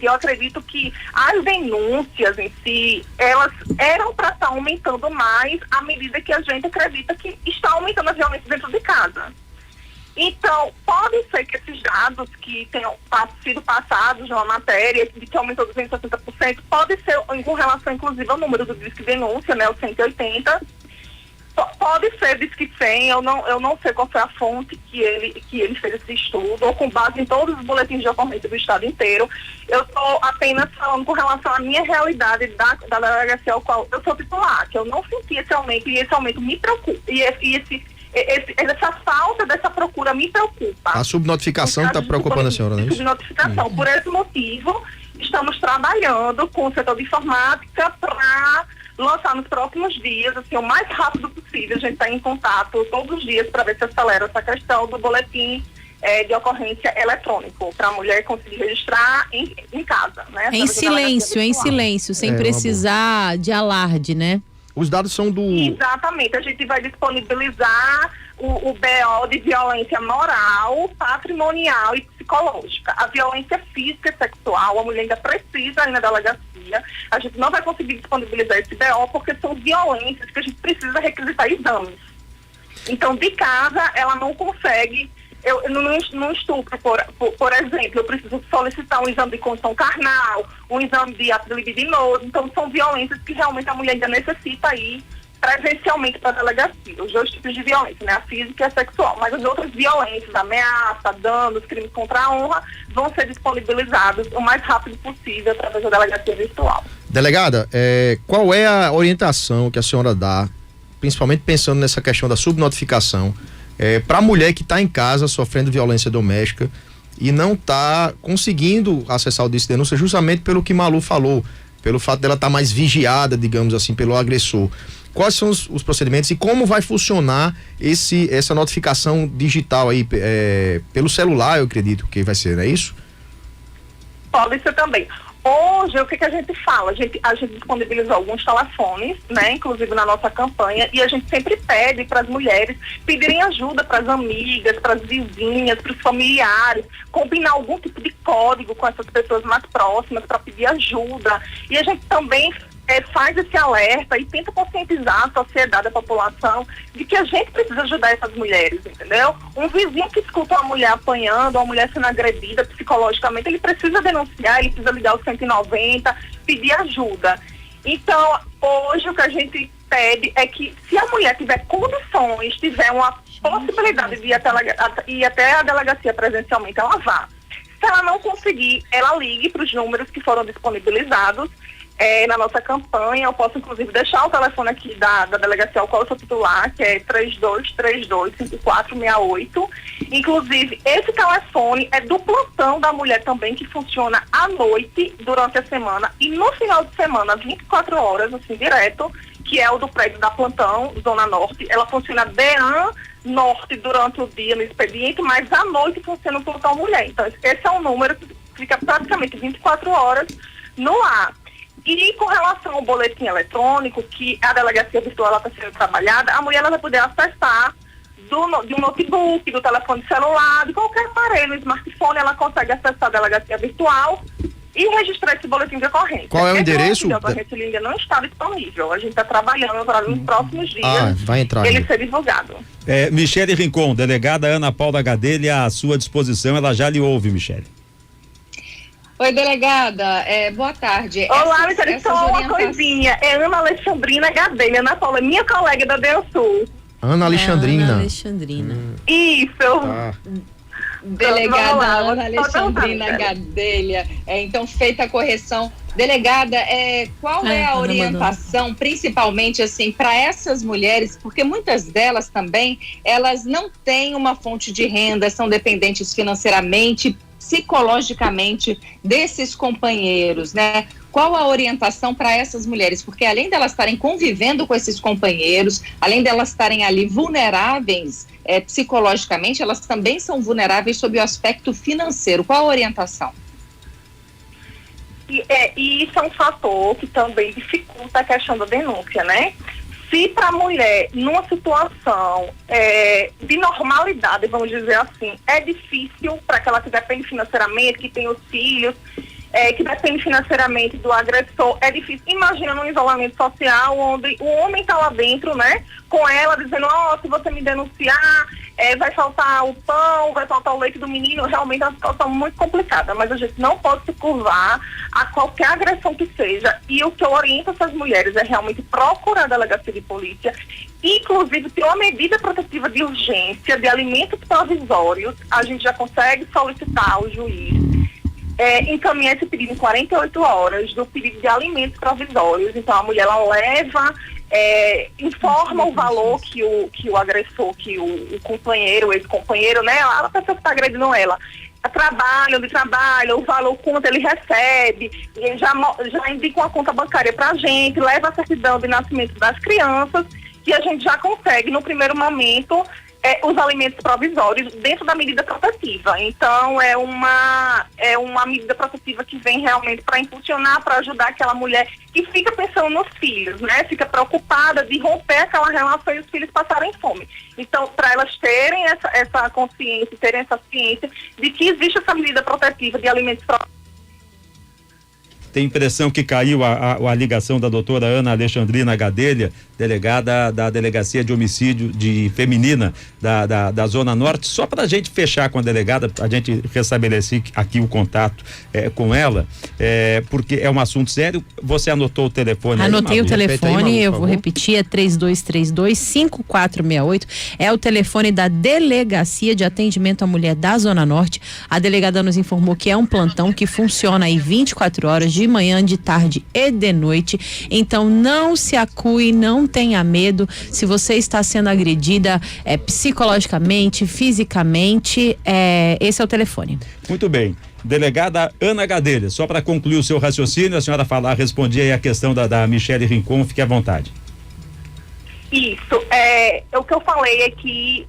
Eu acredito que as denúncias em si, elas eram para estar aumentando mais à medida que a gente acredita que está aumentando a violência dentro de casa. Então, pode ser que esses dados que tenham sido passados numa matéria, de que aumentou 260%, pode ser com relação, inclusive, ao número do Disque Denúncia, né, o 180. Pode ser Disque 100, eu não sei qual foi a fonte que ele fez esse estudo, ou com base em todos os boletins de ocorrência do estado inteiro. Eu estou apenas falando com relação à minha realidade da delegacia ao qual eu sou titular, que eu não senti esse aumento, e esse aumento me preocupa. Essa falta dessa procura me preocupa. A subnotificação está preocupando a senhora, não é isso? Subnotificação. Por esse motivo, estamos trabalhando com o setor de informática para lançar nos próximos dias, assim, o mais rápido possível. A gente está em contato todos os dias para ver se acelera essa questão do boletim de ocorrência eletrônico, para a mulher conseguir registrar em casa, né? Em silêncio, sem precisar de alarde, né? Os dados são do... Exatamente, a gente vai disponibilizar o BO de violência moral, patrimonial e psicológica. A violência física e sexual, a mulher ainda precisa ir na delegacia. A gente não vai conseguir disponibilizar esse BO porque são violências que a gente precisa requisitar exames. Então, de casa, ela não consegue. No estupro, por exemplo, eu preciso solicitar um exame de condição carnal, um exame de ato libidinoso. Então, são violências que realmente a mulher ainda necessita ir presencialmente para a delegacia. Os dois tipos de violência, né? A física e a sexual. Mas as outras violências, ameaça, danos, crimes contra a honra, vão ser disponibilizados o mais rápido possível através da delegacia virtual. Delegada, qual é a orientação que a senhora dá, principalmente pensando nessa questão da subnotificação, para a mulher que está em casa sofrendo violência doméstica e não está conseguindo acessar o disco de denúncia justamente pelo que Malu falou, pelo fato dela estar mais vigiada, digamos assim, pelo agressor? Quais são os procedimentos e como vai funcionar essa notificação digital aí, pelo celular, eu acredito que vai ser, não é isso? Pode ser também. Hoje, o que a gente fala? A gente disponibilizou alguns telefones, né? Inclusive na nossa campanha, e a gente sempre pede para as mulheres pedirem ajuda para as amigas, para as vizinhas, para os familiares, combinar algum tipo de código com essas pessoas mais próximas para pedir ajuda. E a gente também faz esse alerta e tenta conscientizar a sociedade, a população, de que a gente precisa ajudar essas mulheres, entendeu? Um vizinho que escuta uma mulher apanhando, uma mulher sendo agredida psicologicamente, ele precisa denunciar, ele precisa ligar o 190, pedir ajuda. Então, hoje o que a gente pede é que, se a mulher tiver condições, tiver uma possibilidade de ir até a delegacia presencialmente, ela vá. Se ela não conseguir, ela ligue para os números que foram disponibilizados na nossa campanha. Eu posso, inclusive, deixar o telefone aqui da delegacia ao qual eu sou titular, que é 3232-5468. Inclusive, esse telefone é do plantão da mulher também, que funciona à noite, durante a semana, e no final de semana, 24 horas, assim, direto, que é o do prédio da plantão, Zona Norte. Ela funciona DEAN Norte durante o dia no expediente, mas à noite funciona o plantão mulher. Então, esse é um número que fica praticamente 24 horas no ar. E com relação ao boletim eletrônico, que a delegacia virtual está sendo trabalhada, a mulher ela vai poder acessar de um notebook, do telefone celular, de qualquer aparelho, smartphone, ela consegue acessar a delegacia virtual e registrar esse boletim de ocorrência. Qual é o endereço? O boletim ainda não está disponível. A gente está trabalhando para nos próximos dias vai entrar ele ser divulgado. Michele Rincon, delegada Ana Paula Gadelha, à sua disposição, ela já lhe ouve, Michele. Oi, delegada, boa tarde. Olá, Michele, só uma coisinha. É Ana Alexandrina Gadelha. Ana Paula, minha colega da DEANSUL. Ana Alexandrina. Ana Alexandrina. Isso. Delegada Ana Alexandrina Gadelha. Então, feita a correção. Delegada, qual é a orientação, principalmente assim, para essas mulheres, porque muitas delas também, elas não têm uma fonte de renda, são dependentes financeiramente, psicologicamente desses companheiros, né? Qual a orientação para essas mulheres? Porque além delas estarem convivendo com esses companheiros, além delas estarem ali vulneráveis psicologicamente, elas também são vulneráveis sob o aspecto financeiro. Qual a orientação? E isso é um fator que também dificulta a questão da denúncia, né? Se para a mulher, numa situação de normalidade, vamos dizer assim, é difícil para que ela se depende financeiramente, que tem os filhos, que depende financeiramente do agressor, é difícil. Imagina num isolamento social, onde o homem está lá dentro, né, com ela, dizendo, se você me denunciar, vai faltar o pão, vai faltar o leite do menino. Realmente é uma situação muito complicada, mas a gente não pode se curvar a qualquer agressão que seja. E o que eu oriento essas mulheres é realmente procurar a delegacia de polícia, inclusive ter uma medida protetiva de urgência, de alimentos provisórios. A gente já consegue solicitar ao juiz encaminhar esse pedido em 48 horas do pedido de alimentos provisórios. Então a mulher ela leva, informa o valor que o agressor, que o companheiro, o ex-companheiro, né, a pessoa que está agredindo ela, onde trabalha, o valor, quanto ele recebe, e já indica uma conta bancária para a gente, leva a certidão de nascimento das crianças, que a gente já consegue, no primeiro momento, os alimentos provisórios dentro da medida protetiva. Então, é uma medida protetiva que vem realmente para impulsionar, para ajudar aquela mulher que fica pensando nos filhos, né? Fica preocupada de romper aquela relação e os filhos passarem fome. Então, para elas terem essa consciência, terem essa ciência de que existe essa medida protetiva de alimentos provisórios. Tem impressão que caiu a ligação da doutora Ana Alexandrina Gadelha, delegada da Delegacia de Homicídio Feminina da Zona Norte. Só para a gente fechar com a delegada, a gente restabelecer aqui o contato com ela, porque é um assunto sério. Você anotou o telefone? Anotei aí, o telefone, eu vou repetir, é 3232-5468. É o telefone da Delegacia de Atendimento à Mulher da Zona Norte. A delegada nos informou que é um plantão que funciona aí 24 horas, de manhã, de tarde e de noite. Então não se acue, não tenha medo. Se você está sendo agredida psicologicamente, fisicamente, esse é o telefone. Muito bem. Delegada Ana Gadelha, só para concluir o seu raciocínio, a senhora respondia aí a questão da Michele Rincon, fique à vontade. Isso, o que eu falei é que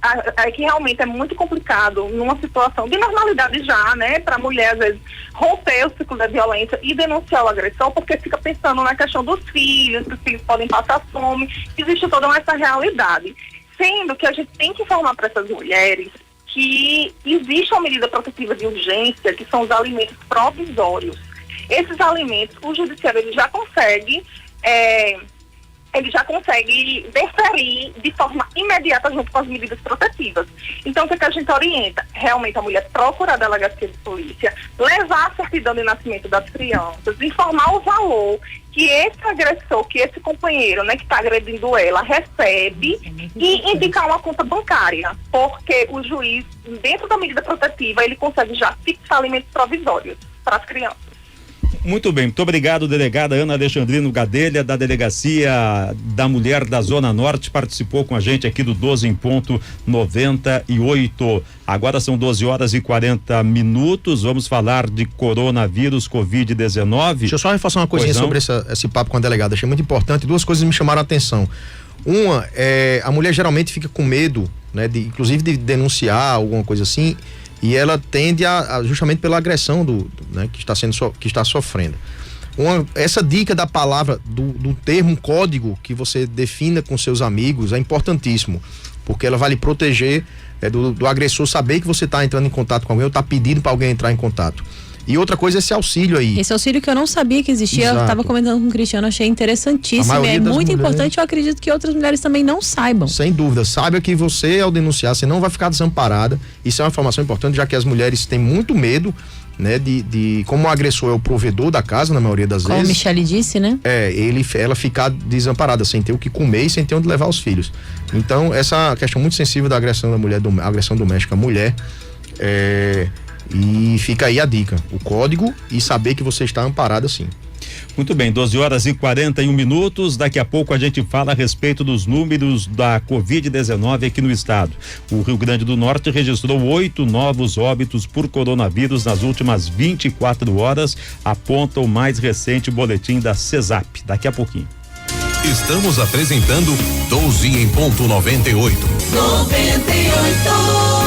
realmente é muito complicado numa situação de normalidade já, né, para a mulher às vezes romper o ciclo da violência e denunciar o agressor, porque fica pensando na questão dos filhos, que os filhos podem passar fome, existe toda essa realidade. Sendo que a gente tem que informar para essas mulheres que existe uma medida protetiva de urgência, que são os alimentos provisórios. Esses alimentos, o judiciário ele já consegue deferir de forma imediata junto com as medidas protetivas. Então, o que a gente orienta? Realmente a mulher procurar a delegacia de polícia, levar a certidão de nascimento das crianças, informar o valor que esse agressor, que esse companheiro, né, que está agredindo ela, recebe e indicar uma conta bancária, porque o juiz, dentro da medida protetiva, ele consegue já fixar alimentos provisórios para as crianças. Muito bem, muito obrigado, delegada Ana Alexandrina Gadelha, da Delegacia da Mulher da Zona Norte, participou com a gente aqui do 12 em ponto 98. Agora são 12 horas e 40 minutos, vamos falar de coronavírus, Covid-19. Deixa eu só reforçar uma coisinha sobre esse papo com a delegada, achei muito importante, duas coisas me chamaram a atenção. Uma, a mulher geralmente fica com medo, né, inclusive de denunciar alguma coisa assim, e ela tende justamente pela agressão né, que está sofrendo. Essa dica da palavra, do termo código que você defina com seus amigos é importantíssimo, porque ela vai lhe proteger do agressor saber que você está entrando em contato com alguém ou está pedindo para alguém entrar em contato. E outra coisa é esse auxílio aí. Esse auxílio que eu não sabia que existia, Exato. eu estava comentando com o Cristiano, achei interessantíssimo, é muito importante, eu acredito que outras mulheres também não saibam. Sem dúvida, saiba que você, ao denunciar, você não vai ficar desamparada, isso é uma informação importante, já que as mulheres têm muito medo, né, como o agressor é o provedor da casa, na maioria das vezes. Como a Michele disse, né? Ela ficar desamparada, sem ter o que comer e sem ter onde levar os filhos. Então, essa questão muito sensível da agressão da mulher, agressão doméstica à mulher, e fica aí a dica, o código e saber que você está amparado sim. Muito bem, 12 horas e 41 minutos. Daqui a pouco a gente fala a respeito dos números da Covid-19 aqui no estado. O Rio Grande do Norte registrou 8 novos óbitos por coronavírus nas últimas 24 horas, aponta o mais recente boletim da CESAP. Daqui a pouquinho. Estamos apresentando 12 em ponto 98. 98.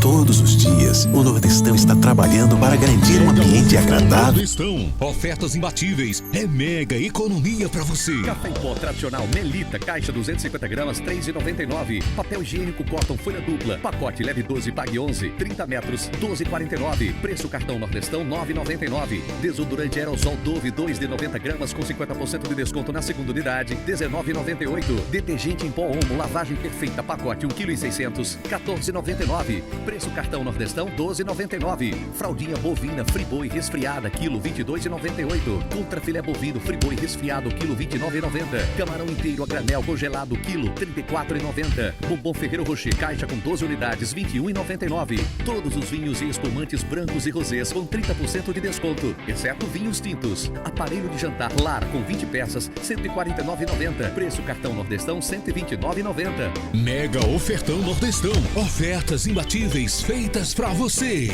Todos os dias, o Nordestão está trabalhando para garantir um ambiente agradável. Nordestão, ofertas imbatíveis, é mega economia para você. Café em pó tradicional Melita, caixa 250 gramas, R$3,99. Papel higiênico Cotton folha dupla, pacote leve 12, pague 11, 30 metros, R$12,49. Preço cartão Nordestão, R$9,99. Desodorante aerosol Dove 2 de 90 gramas com 50% de desconto na segunda unidade, R$19,98. Detergente em pó Omo, lavagem perfeita, pacote 1,6 kg, R$14,99. Preço cartão Nordestão, R$12,99. Fraldinha bovina Friboi resfriada, quilo R$22,98. Contra filé bovino Friboi resfriado, quilo R$29,90. Camarão inteiro a granel congelado, quilo R$34,90. Bombom Ferreiro Rocher, caixa com 12 unidades, R$21,99. Todos os vinhos e espumantes brancos e rosés com 30% de desconto, exceto vinhos tintos. Aparelho de jantar Lar com 20 peças, R$149,90. Preço cartão Nordestão, R$129,90. Mega ofertão Nordestão, ofertas imbatíveis. imbatíveis feitas pra você.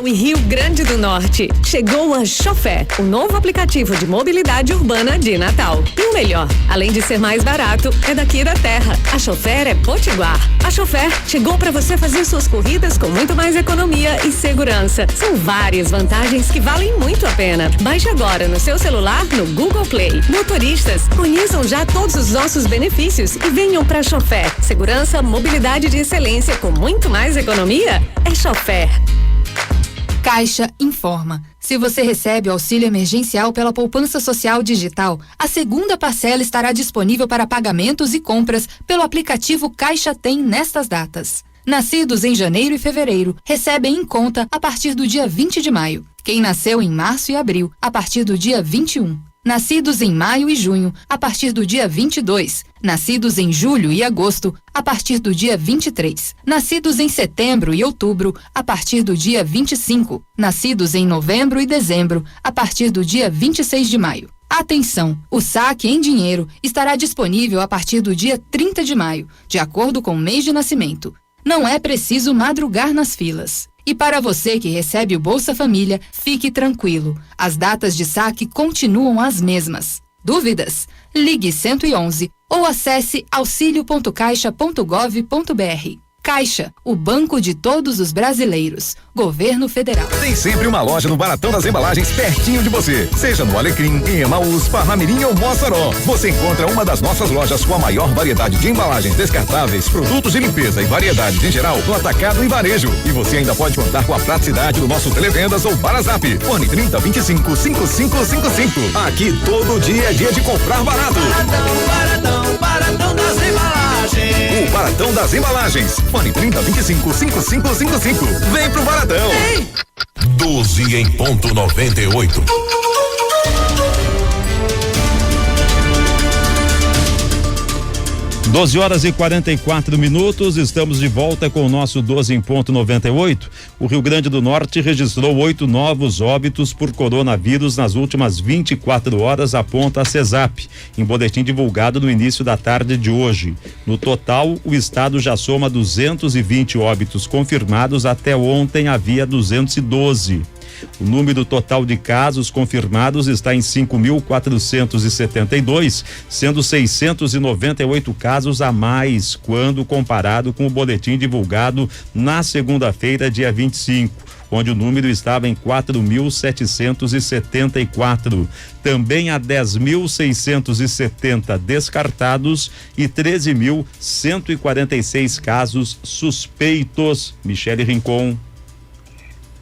Em Rio Grande do Norte, chegou a Chofé, o novo aplicativo de mobilidade urbana de Natal. E o melhor, além de ser mais barato, é daqui da terra. A Chofé é potiguar. A Chofé chegou para você fazer suas corridas com muito mais economia e segurança. São várias vantagens que valem muito a pena. Baixe agora no seu celular no Google Play. Motoristas, conheçam já todos os nossos benefícios e venham para Chofé. Segurança, mobilidade de excelência com muito mais economia é Chofé. Caixa informa. Se você recebe o auxílio emergencial pela poupança social digital, a segunda parcela estará disponível para pagamentos e compras pelo aplicativo Caixa Tem nestas datas. Nascidos em janeiro e fevereiro recebem em conta a partir do dia 20 de maio. Quem nasceu em março e abril, a partir do dia 21. Nascidos em maio e junho, a partir do dia 22. Nascidos em julho e agosto, a partir do dia 23. Nascidos em setembro e outubro, a partir do dia 25. Nascidos em novembro e dezembro, a partir do dia 26 de maio. Atenção! O saque em dinheiro estará disponível a partir do dia 30 de maio, de acordo com o mês de nascimento. Não é preciso madrugar nas filas. E para você que recebe o Bolsa Família, fique tranquilo. As datas de saque continuam as mesmas. Dúvidas? Ligue 111 ou acesse auxilio.caixa.gov.br. Caixa, o banco de todos os brasileiros. Governo Federal. Tem sempre uma loja no Baratão das Embalagens pertinho de você. Seja no Alecrim, em Emaús, Parnamirim ou Mossoró. Você encontra uma das nossas lojas com a maior variedade de embalagens descartáveis, produtos de limpeza e variedades em geral no atacado e varejo. E você ainda pode contar com a praticidade do nosso Televendas ou Barazap. Fone 3025-5555. Aqui todo dia é dia de comprar barato. Baratão das Embalagens. O Baratão das Embalagens. Fone 3025-5555. Vem pro Baratão. 12 em ponto 98. Doze horas e 44 minutos, estamos de volta com o nosso 12 em ponto 98. O Rio Grande do Norte registrou 8 novos óbitos por coronavírus nas últimas 24 horas, aponta a CESAP, em boletim divulgado no início da tarde de hoje. No total, o estado já soma 220 óbitos confirmados, até ontem havia 212. O número total de casos confirmados está em 5.472, sendo 698 casos a mais quando comparado com o boletim divulgado na segunda-feira, dia 25, onde o número estava em 4.774. Também há 10.670 descartados e 13.146 casos suspeitos. Michele Rincon.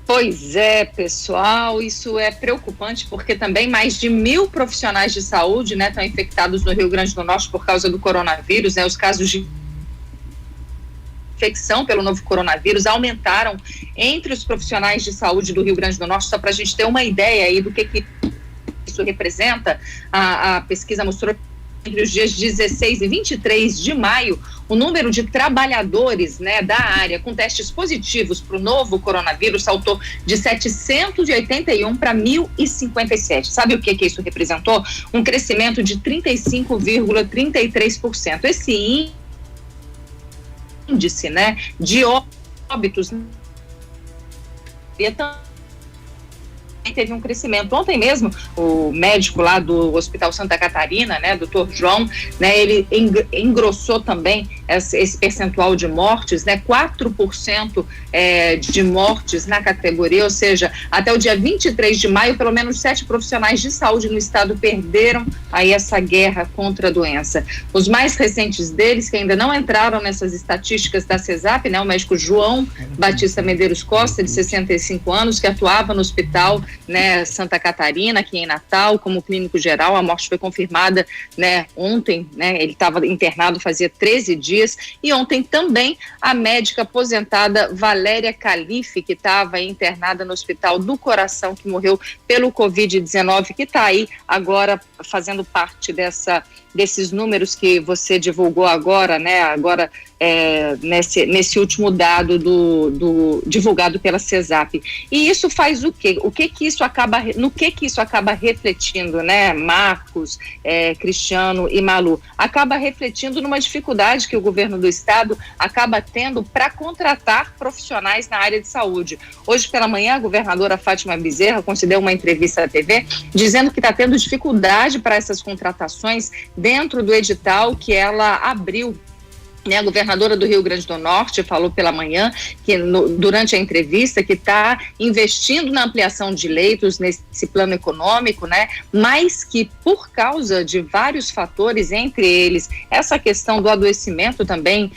Pois é, pessoal, isso é preocupante porque também mais de 1.000 profissionais de saúde, né, estão infectados no Rio Grande do Norte por causa do coronavírus, né, os casos de infecção pelo novo coronavírus aumentaram entre os profissionais de saúde do Rio Grande do Norte, só para a gente ter uma ideia aí do que isso representa. A pesquisa mostrou entre os dias 16 e 23 de maio, o número de trabalhadores, né, da área com testes positivos para o novo coronavírus saltou de 781 para 1.057. Sabe o que isso representou? Um crescimento de 35,33%. Esse índice, né, de óbitos teve um crescimento. Ontem mesmo, o médico lá do Hospital Santa Catarina, né, Dr. João, né, ele engrossou também esse percentual de mortes, né, 4% de mortes na categoria, ou seja, até o dia 23 de maio, pelo menos 7 profissionais de saúde no estado perderam aí essa guerra contra a doença. Os mais recentes deles, que ainda não entraram nessas estatísticas da CESAP, né, o médico João Batista Medeiros Costa, de 65 anos, que atuava no hospital, né, Santa Catarina, aqui em Natal, como clínico geral. A morte foi confirmada, né, ontem, né, ele estava internado fazia 13 dias, e ontem também a médica aposentada Valéria Calife, que estava internada no Hospital do Coração, que morreu pelo Covid-19, que está aí agora fazendo parte desses números que você divulgou agora, né, agora nesse último dado do divulgado pela CESAP. E isso faz o quê? No que isso acaba refletindo, né, Marcos, Cristiano e Malu? Acaba refletindo numa dificuldade que o governo do estado acaba tendo para contratar profissionais na área de saúde. Hoje pela manhã, a governadora Fátima Bezerra concedeu uma entrevista à TV dizendo que está tendo dificuldade para essas contratações dentro do edital que ela abriu. A governadora do Rio Grande do Norte falou pela manhã, durante a entrevista, que está investindo na ampliação de leitos nesse plano econômico, né? Mas que por causa de vários fatores, entre eles essa questão do adoecimento também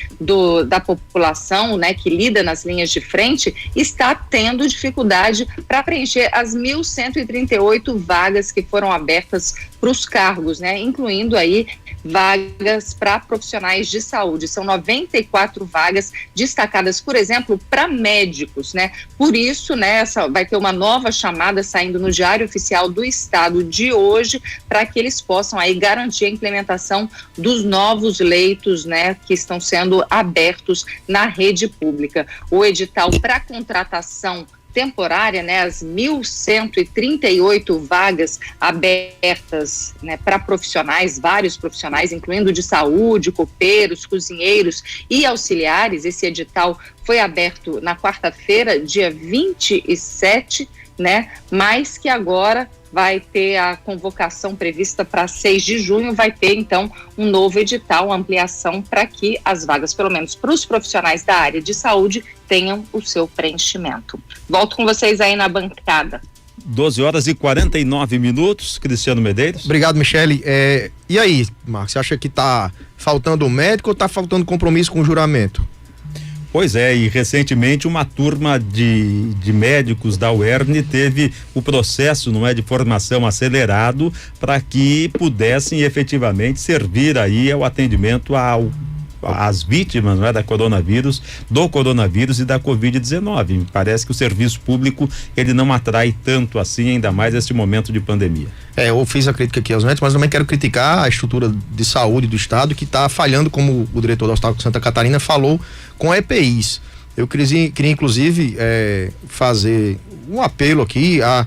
da população, né, que lida nas linhas de frente, está tendo dificuldade para preencher as 1.138 vagas que foram abertas para os cargos, né? Incluindo aí vagas para profissionais de saúde. São 94 vagas destacadas, por exemplo, para médicos, né? Por isso, né, vai ter uma nova chamada saindo no Diário Oficial do Estado de hoje, para que eles possam aí garantir a implementação dos novos leitos, né, que estão sendo abertos na rede pública. O edital para contratação temporária, né, as 1.138 vagas abertas, né, para profissionais, vários profissionais, incluindo de saúde, copeiros, cozinheiros e auxiliares. Esse edital foi aberto na quarta-feira, dia 27, né, mas que agora vai ter a convocação prevista para 6 de junho, vai ter então um novo edital, ampliação para que as vagas, pelo menos para os profissionais da área de saúde, tenham o seu preenchimento. Volto com vocês aí na bancada. 12h49, Cristiano Medeiros. Obrigado, Michele. E aí, Marcos, você acha que tá faltando médico ou tá faltando compromisso com o juramento? Pois é, e recentemente uma turma de médicos da UERN teve o processo, não é, de formação acelerado para que pudessem efetivamente servir aí ao atendimento às vítimas, não é, do coronavírus e da Covid-19. Me parece que o serviço público ele não atrai tanto assim, ainda mais nesse momento de pandemia. Eu fiz a crítica aqui aos médicos, mas também quero criticar a estrutura de saúde do estado, que está falhando, como o diretor do Hospital Santa Catarina falou, com EPIs. Eu queria inclusive fazer um apelo aqui à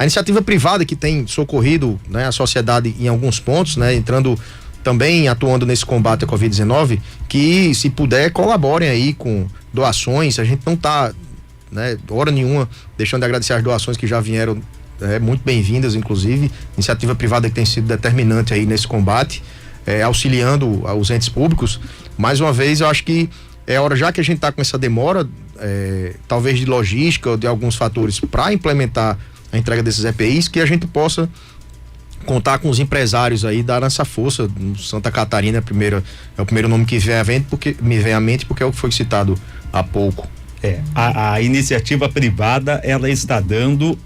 iniciativa privada que tem socorrido, né, a sociedade em alguns pontos, né, também atuando nesse combate à Covid-19, que, se puder, colaborem aí com doações. A gente não está, né, hora nenhuma, deixando de agradecer as doações que já vieram, muito bem-vindas, inclusive, iniciativa privada que tem sido determinante aí nesse combate, auxiliando os entes públicos. Mais uma vez, eu acho que é hora, já que a gente está com essa demora, talvez de logística ou de alguns fatores, para implementar a entrega desses EPIs, que a gente possa contar com os empresários aí, dar essa força. Santa Catarina é o primeiro nome que me vem à mente, porque é o que foi citado há pouco. A iniciativa privada, ela está dando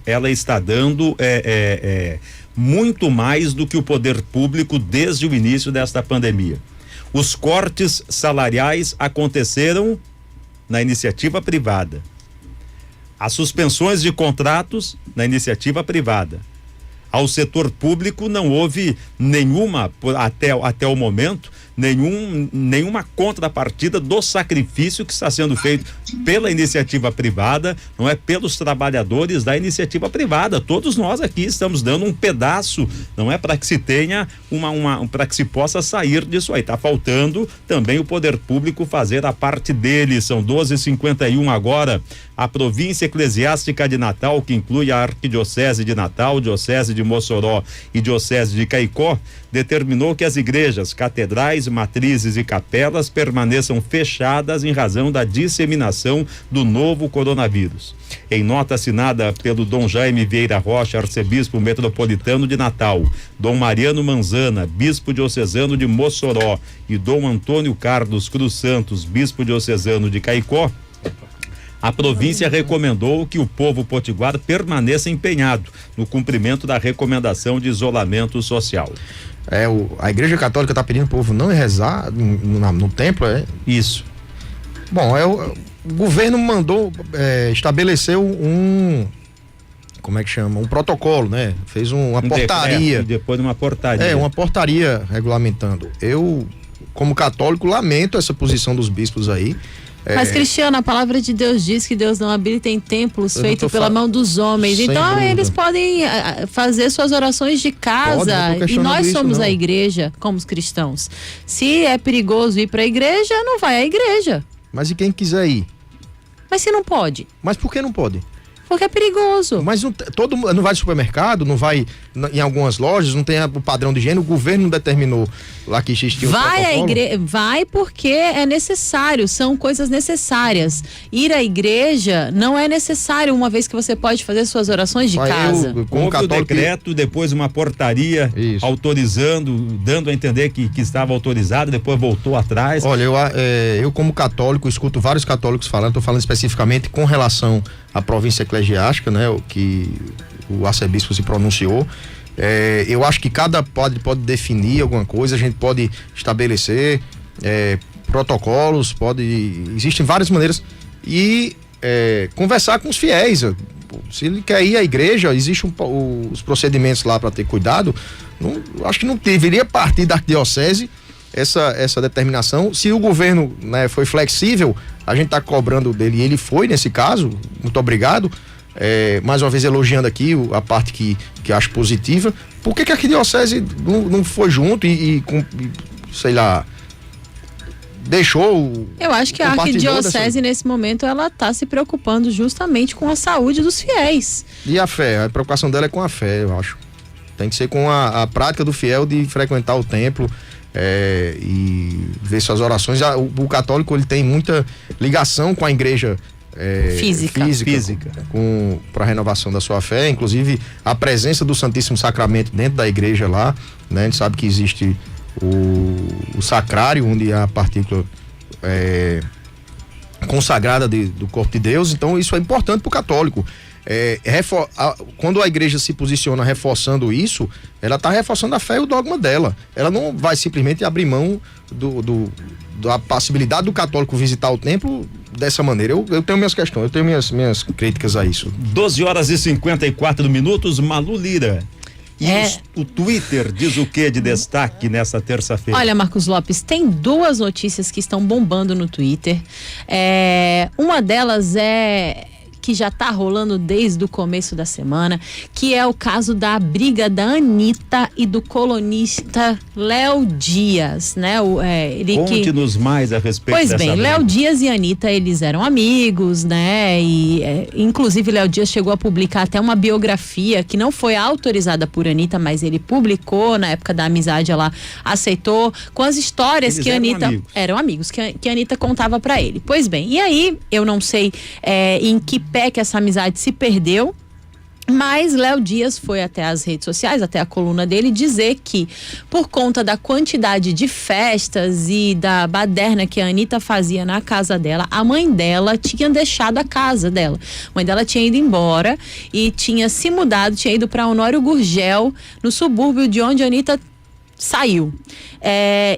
muito mais do que o poder público desde o início desta pandemia. Os cortes salariais aconteceram na iniciativa privada. As suspensões de contratos na iniciativa privada. Ao setor público não houve nenhuma, até o momento, nenhuma contrapartida do sacrifício que está sendo feito pela iniciativa privada, não é, pelos trabalhadores da iniciativa privada. Todos nós aqui estamos dando um pedaço, não é, para que se tenha para que se possa sair disso aí. Está faltando também o poder público fazer a parte dele. São 12h51 agora. A província eclesiástica de Natal, que inclui a Arquidiocese de Natal, Diocese de Mossoró e Diocese de Caicó, determinou que as igrejas, catedrais, matrizes e capelas permaneçam fechadas em razão da disseminação do novo coronavírus. Em nota assinada pelo Dom Jaime Vieira Rocha, arcebispo metropolitano de Natal, Dom Mariano Manzana, bispo diocesano de Mossoró, e Dom Antônio Carlos Cruz Santos, bispo diocesano de Caicó, a província recomendou que o povo potiguar permaneça empenhado no cumprimento da recomendação de isolamento social. A Igreja Católica está pedindo o povo não rezar no templo, Isso. Bom, o governo estabeleceu como é que chama? Um protocolo, né? Fez uma portaria. Decreto, e depois uma portaria. Uma portaria regulamentando. Eu como católico, lamento essa posição dos bispos aí. Mas, Cristiano, a palavra de Deus diz que Deus não habita em templos feitos pela mão dos homens. Então, dúvida. Eles podem fazer suas orações de casa. E nós somos a igreja, como os cristãos. Se é perigoso ir para a igreja, não vai à igreja. Mas e quem quiser ir? Mas se não pode? Mas por que não pode? Porque é perigoso. Mas não vai no supermercado, não vai em algumas lojas, não tem o padrão de higiene, o governo não determinou lá que existia o protocolo? Vai porque é necessário, são coisas necessárias. Ir à igreja não é necessário, uma vez que você pode fazer suas orações de casa. Houve o decreto, depois uma portaria autorizando, dando a entender que estava autorizado, depois voltou atrás. Olha, eu como católico, escuto vários católicos falando, estou falando especificamente com relação à província eclesiástica, né, o que o arcebispo se pronunciou. Eu acho que cada padre pode definir alguma coisa, a gente pode estabelecer protocolos, existem várias maneiras e conversar com os fiéis. Se ele quer ir à igreja, existem os procedimentos lá para ter cuidado. Acho que não deveria partir da arquidiocese essa determinação. Se o governo, né, foi flexível, a gente está cobrando dele, e ele foi nesse caso, muito obrigado. Mais uma vez elogiando aqui a parte que acho positiva. Por que a arquidiocese não foi junto e sei lá, deixou? Eu acho que a arquidiocese nesse momento ela está se preocupando justamente com a saúde dos fiéis. E a fé, a preocupação dela é com a fé, eu acho. Tem que ser com a prática do fiel de frequentar o templo e ver suas orações. O católico, ele tem muita ligação com a igreja física para a renovação da sua fé, inclusive a presença do Santíssimo Sacramento dentro da igreja lá, né? A gente sabe que existe o sacrário, onde há a partícula consagrada do corpo de Deus. Então isso é importante para o católico. Quando a igreja se posiciona reforçando isso, ela está reforçando a fé e o dogma dela. Ela não vai simplesmente abrir mão da possibilidade do católico visitar o templo dessa maneira. Eu tenho minhas questões, eu tenho minhas críticas a isso. 12h54, Malu Lira. E o Twitter diz o que de destaque nessa terça-feira? Olha, Marcos Lopes, tem duas notícias que estão bombando no Twitter. Uma delas que já tá rolando desde o começo da semana, que é o caso da briga da Anitta e do colunista Léo Dias, né? Conte-nos mais a respeito dessa briga. Pois bem, Léo Dias e Anitta, eles eram amigos, né? E inclusive Léo Dias chegou a publicar até uma biografia que não foi autorizada por Anitta, mas ele publicou na época da amizade, ela aceitou, com as histórias que a Anitta... Eram amigos, que a Anitta contava pra ele. Pois bem, e aí, eu não sei em que pé que essa amizade se perdeu, mas Léo Dias foi até as redes sociais, até a coluna dele, dizer que por conta da quantidade de festas e da baderna que a Anitta fazia na casa dela, a mãe dela tinha deixado a casa dela. A mãe dela tinha ido embora e tinha se mudado, tinha ido para Honório Gurgel, no subúrbio de onde a Anitta saiu.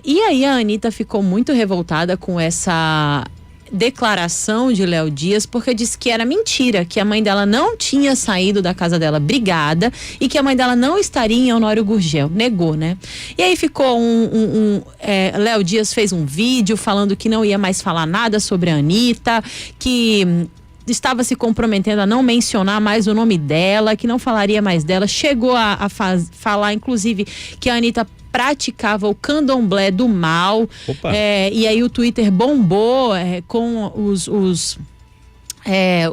E aí a Anitta ficou muito revoltada com essa declaração de Léo Dias, porque disse que era mentira, que a mãe dela não tinha saído da casa dela brigada e que a mãe dela não estaria em Honório Gurgel. Negou, né? E aí ficou Léo Dias fez um vídeo falando que não ia mais falar nada sobre a Anitta, que estava se comprometendo a não mencionar mais o nome dela, que não falaria mais dela. Chegou a falar, inclusive, que a Anitta praticava o candomblé do mal. E aí o Twitter bombou com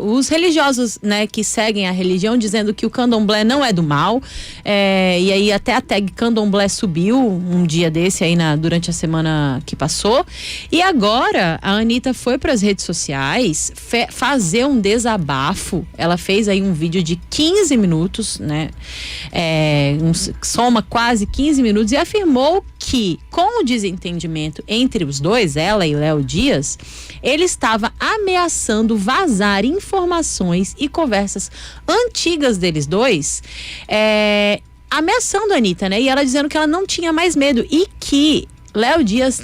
os religiosos, né, que seguem a religião, dizendo que o candomblé não é do mal, e aí até a tag candomblé subiu um dia desse aí durante a semana que passou. E agora a Anitta foi para as redes sociais fazer um desabafo. Ela fez aí um vídeo de 15 minutos, né, soma quase 15 minutos, e afirmou que, com o desentendimento entre os dois, ela e Léo Dias, ele estava ameaçando vazar informações e conversas antigas deles dois, ameaçando a Anitta, né? E ela dizendo que ela não tinha mais medo e que Léo Dias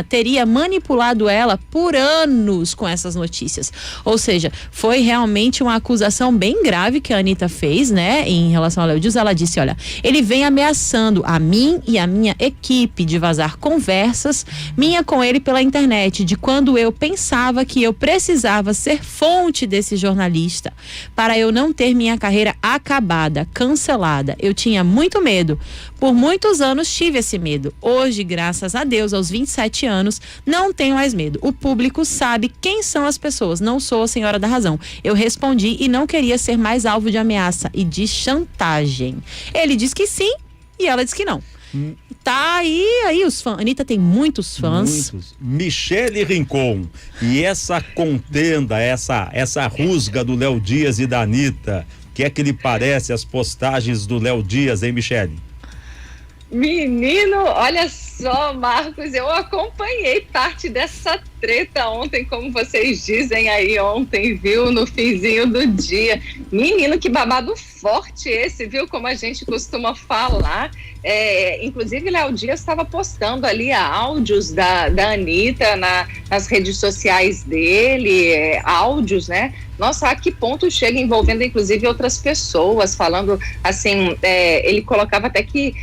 teria manipulado ela por anos com essas notícias. Ou seja, foi realmente uma acusação bem grave que a Anitta fez, né, em relação ao Léo Dias. Ela disse, olha, ele vem ameaçando a mim e a minha equipe de vazar conversas minha com ele pela internet, de quando eu pensava que eu precisava ser fonte desse jornalista para eu não ter minha carreira acabada, cancelada. Eu tinha muito medo. Por muitos anos tive esse medo. Hoje, graças a Deus, aos 27 anos, não tenho mais medo. O público sabe quem são as pessoas. Não sou a senhora da razão. Eu respondi e não queria ser mais alvo de ameaça e de chantagem. Ele disse que sim e ela disse que não. Tá aí os fãs. Anitta tem muitos fãs. Muitos. Michele Rincon. E essa contenda, essa rusga do Léo Dias e da Anitta, o que é que lhe parece as postagens do Léo Dias, hein, Michele? Menino, olha só, Marcos, eu acompanhei parte dessa treta ontem, como vocês dizem aí ontem, viu, no finzinho do dia. Menino, que babado forte esse, viu, como a gente costuma falar. Inclusive, Léo Dias estava postando ali áudios da Anitta nas redes sociais dele, áudios, né? Nossa, a que ponto chega envolvendo inclusive outras pessoas, falando assim, ele colocava até que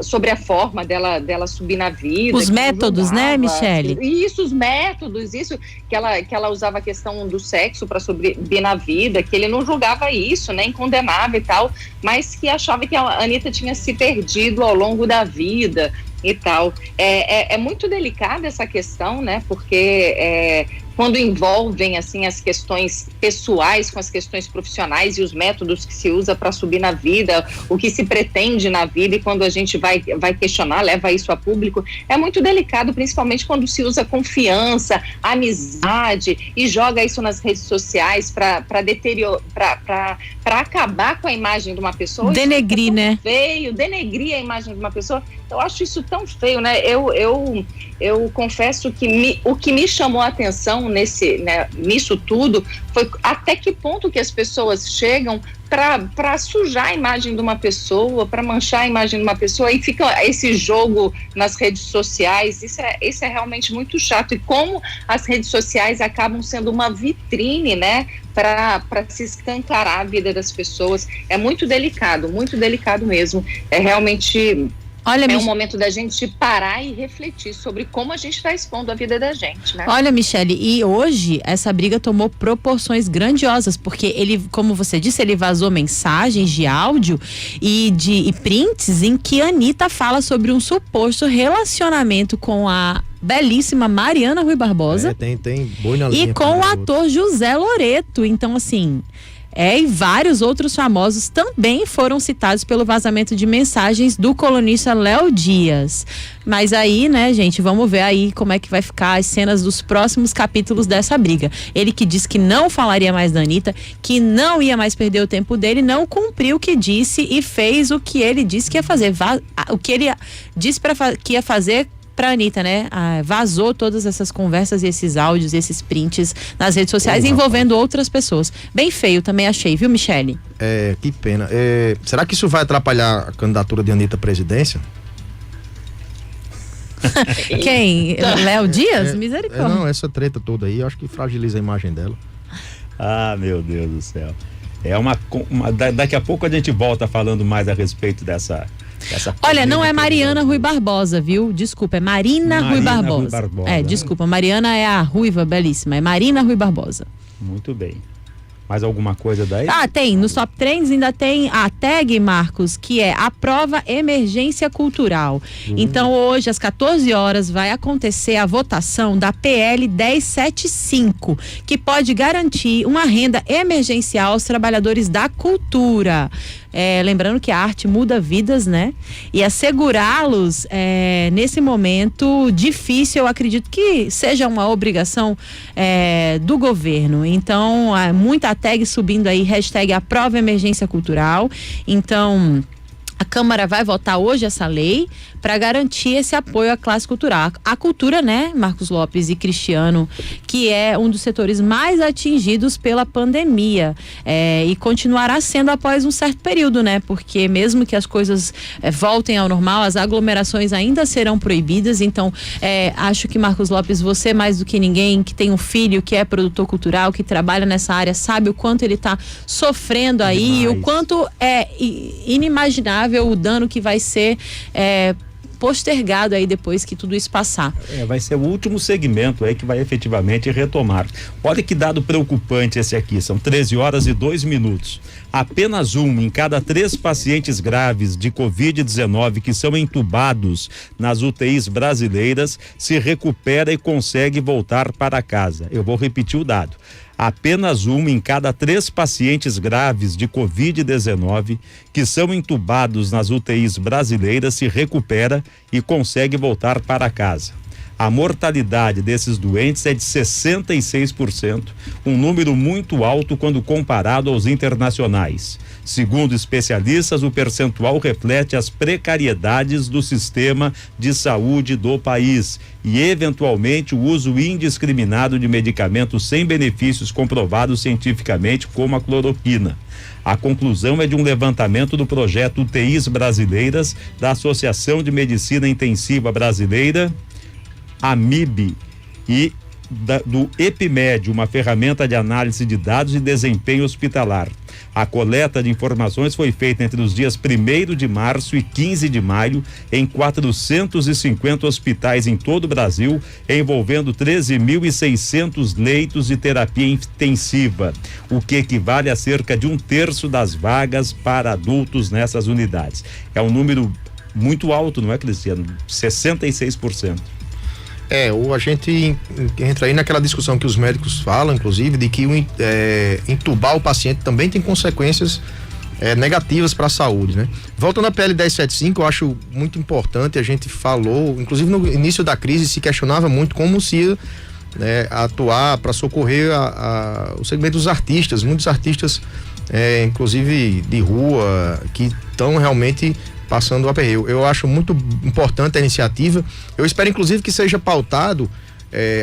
sobre a forma dela subir na vida. Os métodos, né, Michele? Isso, os métodos, isso, que ela usava a questão do sexo para subir na vida, que ele não julgava isso, nem condenava e tal, mas que achava que a Anitta tinha se perdido ao longo da vida e tal. É muito delicada essa questão, né, porque quando envolvem assim as questões pessoais com as questões profissionais e os métodos que se usa para subir na vida, o que se pretende na vida, e quando a gente vai questionar, leva isso a público, é muito delicado, principalmente quando se usa confiança, amizade e joga isso nas redes sociais para deteriorar, para acabar com a imagem de uma pessoa. Denegrir, né? Feio, denegrir a imagem de uma pessoa. Eu acho isso tão feio, né? Eu confesso que o que me chamou a atenção nisso tudo foi até que ponto que as pessoas chegam para sujar a imagem de uma pessoa, para manchar a imagem de uma pessoa, e fica esse jogo nas redes sociais. Isso é realmente muito chato, e como as redes sociais acabam sendo uma vitrine, né, para se escancarar a vida das pessoas. É muito delicado mesmo. É realmente... um momento da gente parar e refletir sobre como a gente está expondo a vida da gente, né? Olha, Michele, e hoje essa briga tomou proporções grandiosas, porque ele, como você disse, ele vazou mensagens de áudio e prints em que a Anitta fala sobre um suposto relacionamento com a belíssima Mariana Rui Barbosa. Tem boi na linha. E com o ator José Loreto. Então, assim... e vários outros famosos também foram citados pelo vazamento de mensagens do colunista Léo Dias. Mas aí, né, gente, vamos ver aí como é que vai ficar as cenas dos próximos capítulos dessa briga. Ele que disse que não falaria mais da Anitta, que não ia mais perder o tempo dele, não cumpriu o que disse e fez o que ele disse que ia fazer. O que ele disse que ia fazer pra Anitta, né? Vazou todas essas conversas e esses áudios, esses prints nas redes sociais envolvendo outras pessoas. Bem feio, também achei, viu, Michele? Que pena. Será que isso vai atrapalhar a candidatura de Anitta à presidência? Quem? Léo Dias? Misericórdia. Não, essa treta toda aí, eu acho que fragiliza a imagem dela. Ah, meu Deus do céu. Daqui a pouco a gente volta falando mais a respeito dessa Olha, não é Mariana Rui Barbosa, viu? Desculpa, é Marina Rui Barbosa. Desculpa, Mariana é a ruiva belíssima, é Marina Rui Barbosa. Muito bem. Mais alguma coisa daí? Tem. Nos Top Trends ainda tem a tag, Marcos, que é Aprova Emergência Cultural. Então, hoje, às 14 horas, vai acontecer a votação da PL 1075, que pode garantir uma renda emergencial aos trabalhadores da cultura. Lembrando que a arte muda vidas, né? E assegurá-los nesse momento difícil, eu acredito que seja uma obrigação do governo. Então, muita tag subindo aí, hashtag Aprova Emergência Cultural. Então, A Câmara vai votar hoje essa lei para garantir esse apoio à classe cultural. A cultura, né, Marcos Lopes e Cristiano, que é um dos setores mais atingidos pela pandemia, e continuará sendo após um certo período, né? Porque mesmo que as coisas voltem ao normal, as aglomerações ainda serão proibidas. Então, acho que, Marcos Lopes, você mais do que ninguém que tem um filho que é produtor cultural, que trabalha nessa área, sabe o quanto ele está sofrendo aí, o quanto é inimaginável o dano que vai ser postergado aí depois que tudo isso passar. Vai ser o último segmento aí que vai efetivamente retomar. Olha que dado preocupante esse aqui, são 13h02. Apenas 1 em cada 3 pacientes graves de Covid-19 que são entubados nas UTIs brasileiras se recupera e consegue voltar para casa. Eu vou repetir o dado. Apenas 1 em cada 3 pacientes graves de Covid-19 que são entubados nas UTIs brasileiras se recupera e consegue voltar para casa. A mortalidade desses doentes é de 66%, um número muito alto quando comparado aos internacionais. Segundo especialistas, o percentual reflete as precariedades do sistema de saúde do país e, eventualmente, o uso indiscriminado de medicamentos sem benefícios comprovados cientificamente, como a cloroquina. A conclusão é de um levantamento do projeto UTIs Brasileiras, da Associação de Medicina Intensiva Brasileira, AMIB, e do EpiMed, uma ferramenta de análise de dados e desempenho hospitalar. A coleta de informações foi feita entre os dias 1º de março e 15 de maio em 450 hospitais em todo o Brasil, envolvendo 13.600 leitos de terapia intensiva, o que equivale a cerca de 1/3 das vagas para adultos nessas unidades. É um número muito alto, não é, Cristiano? 66%. A gente entra aí naquela discussão que os médicos falam, inclusive, de que entubar o paciente também tem consequências negativas para a saúde, né? Voltando à PL 1075, eu acho muito importante, a gente falou, inclusive no início da crise se questionava muito como se ia atuar para socorrer o segmento dos artistas, muitos artistas, inclusive de rua, que estão realmente passando o aperreio. Eu acho muito importante a iniciativa. Eu espero, inclusive, que seja pautado.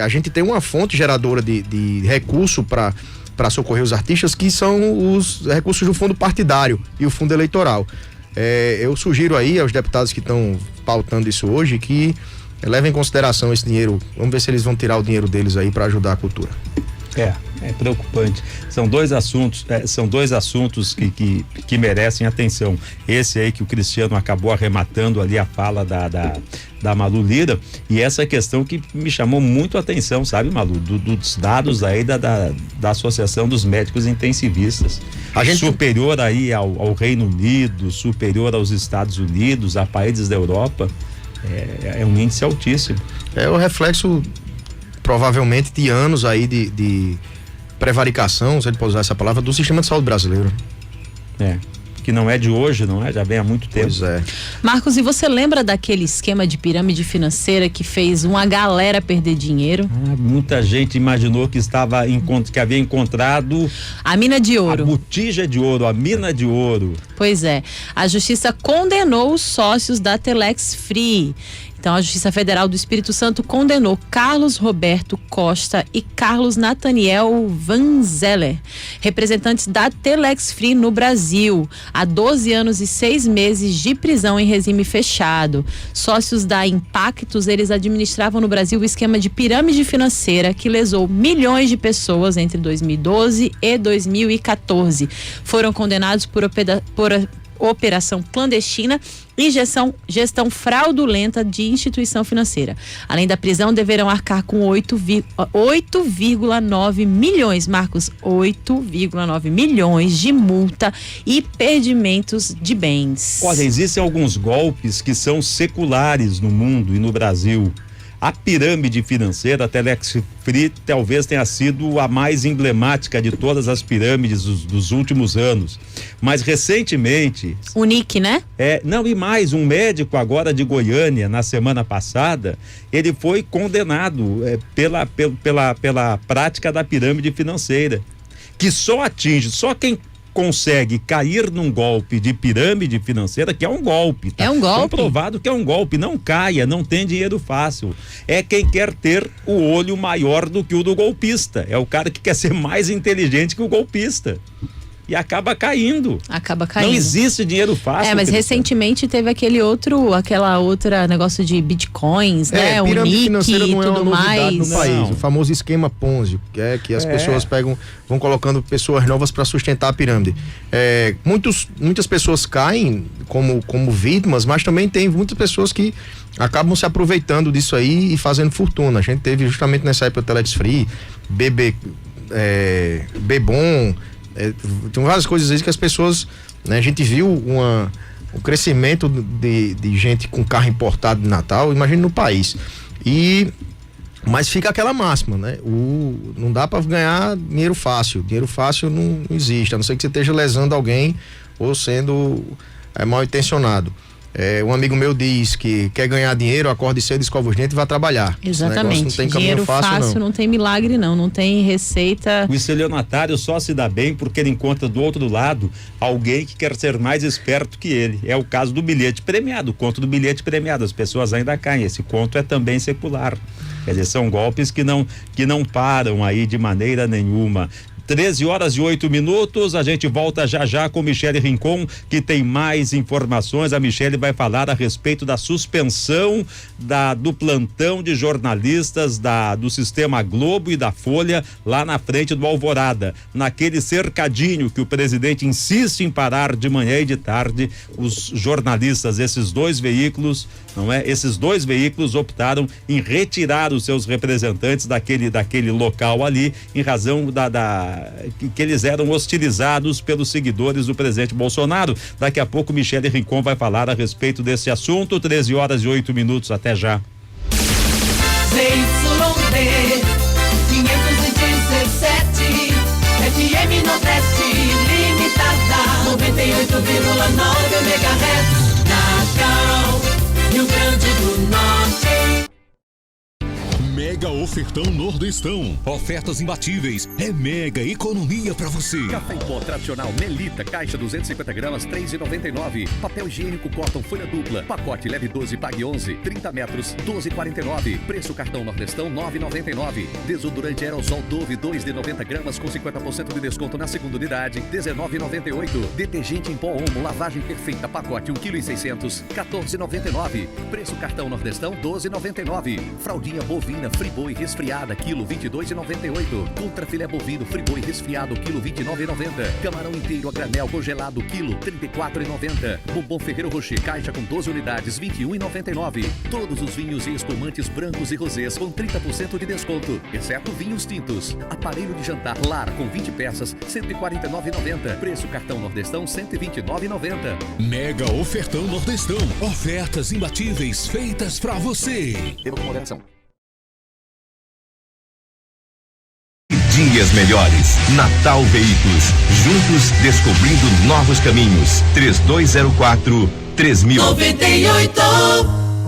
A gente tem uma fonte geradora de recurso para socorrer os artistas, que são os recursos do fundo partidário e o fundo eleitoral. Eu sugiro aí aos deputados que estão pautando isso hoje que levem em consideração esse dinheiro. Vamos ver se eles vão tirar o dinheiro deles aí para ajudar a cultura. É preocupante. São dois assuntos que merecem atenção. Esse aí que o Cristiano acabou arrematando ali a fala da Malu Lira, e essa questão que me chamou muito a atenção, sabe, Malu, dos dados aí da Associação dos Médicos Intensivistas. Superior aí ao Reino Unido, superior aos Estados Unidos, a países da Europa, é um índice altíssimo. É o reflexo provavelmente de anos aí de prevaricação, se ele pode usar essa palavra, do sistema de saúde brasileiro. Que não é de hoje, não é? Já vem há muito tempo. Pois é. Marcos, e você lembra daquele esquema de pirâmide financeira que fez uma galera perder dinheiro? Muita gente imaginou que havia encontrado a mina de ouro. A botija de ouro, a mina de ouro. Pois é. A justiça condenou os sócios da Telex Free. Então, a Justiça Federal do Espírito Santo condenou Carlos Roberto Costa e Carlos Nathaniel Van Zeller, representantes da Telex Free no Brasil, a 12 anos e 6 meses de prisão em regime fechado. Sócios da Impactus, eles administravam no Brasil o esquema de pirâmide financeira que lesou milhões de pessoas entre 2012 e 2014. Foram condenados por operação clandestina e gestão fraudulenta de instituição financeira. Além da prisão, deverão arcar com 8,9 milhões, Marcos, 8,9 milhões de multa e perdimentos de bens. Olha, existem alguns golpes que são seculares no mundo e no Brasil. A pirâmide financeira, a Telex Free, talvez tenha sido a mais emblemática de todas as pirâmides dos últimos anos. Mas recentemente... O Nick, né? Não, e mais, um médico agora de Goiânia, na semana passada, ele foi condenado pela prática da pirâmide financeira, que só quem consegue cair num golpe de pirâmide financeira, que é um golpe, tá? É um golpe. Comprovado que é um golpe, não caia, não tem dinheiro fácil. É quem quer ter o olho maior do que o do golpista. É o cara que quer ser mais inteligente que o golpista. E acaba caindo. Não existe dinheiro fácil. Mas recentemente teve aquela outra negócio de bitcoins, né? O pirâmide NIC financeira não é e uma tudo novidade mais. no país. O famoso esquema Ponzi, que as pessoas vão colocando pessoas novas para sustentar a pirâmide. Muitas pessoas caem como vítimas, mas também tem muitas pessoas que acabam se aproveitando disso aí e fazendo fortuna. A gente teve justamente nessa época o Telex Free, Bebom. Tem várias coisas aí que as pessoas, né, a gente viu o crescimento de gente com carro importado de Natal, imagina no país. Mas fica aquela máxima, né? Não dá para ganhar dinheiro fácil. Dinheiro fácil não existe, a não ser que você esteja lesando alguém ou sendo mal intencionado. Um amigo meu diz que quer ganhar dinheiro, acorde cedo, escova os dentes e vai trabalhar. Exatamente. Não tem dinheiro fácil não tem milagre não tem receita. O estelionatário só se dá bem porque ele encontra do outro lado alguém que quer ser mais esperto que ele. É o caso do bilhete premiado, o conto do bilhete premiado. As pessoas ainda caem. Esse conto é também secular. Quer dizer, são golpes que não param aí de maneira nenhuma. 13h08, a gente volta já com Michele Rincon, que tem mais informações. A Michele vai falar a respeito da suspensão do plantão de jornalistas do Sistema Globo e da Folha lá na frente do Alvorada, naquele cercadinho que o presidente insiste em parar de manhã e de tarde. Os jornalistas, esses dois veículos optaram em retirar os seus representantes daquele local ali, em razão que eles eram hostilizados pelos seguidores do presidente Bolsonaro. Daqui a pouco Michele Rincon vai falar a respeito desse assunto. 13h08, até já. ZYD 517 FM Nordeste Limitada 98,9 MHz Natal, Rio Grande do Norte. Mega ofertão Nordestão. Ofertas imbatíveis. É mega economia pra você. Café em pó tradicional Melita, caixa 250 gramas, R$3,99. Papel higiênico Cotton, folha dupla. Pacote leve 12, pague 11. 30 metros, R$12,49. Preço cartão Nordestão, R$9,99. Desodorante aerosol Dove, 2 de 90 gramas com 50% de desconto na segunda unidade, R$19,98. Detergente em pó Omo, lavagem perfeita, pacote 1,6 kg, R$14,99. Preço cartão Nordestão, R$12,99. Fraldinha bovina Friboi resfriada, quilo R$22,98. Contra filé bovino Friboi resfriado, quilo R$29,90. Camarão inteiro a granel congelado, quilo R$34,90. Bombom Ferreiro Rocher, caixa com 12 unidades, R$21,99. Todos os vinhos e espumantes brancos e rosés com 30% de desconto, exceto vinhos tintos. Aparelho de jantar Lar com 20 peças, R$149,90. Preço cartão Nordestão, R$129,90. Mega ofertão Nordestão. Ofertas imbatíveis feitas pra você. Beba com moderação. Dias melhores. Natal Veículos. Juntos descobrindo novos caminhos. 3204-3000. 98.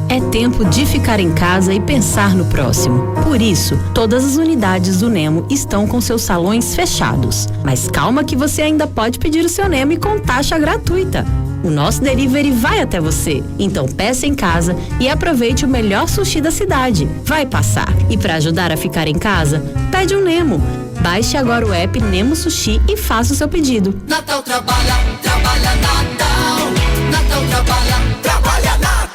É tempo de ficar em casa e pensar no próximo. Por isso, todas as unidades do Nemo estão com seus salões fechados. Mas calma que você ainda pode pedir o seu Nemo com taxa gratuita. O nosso delivery vai até você. Então peça em casa e aproveite o melhor sushi da cidade. Vai passar. E para ajudar a ficar em casa, pede um Nemo. Baixe agora o app Nemo Sushi e faça o seu pedido. Natal trabalha Natal. Natal trabalha Natal.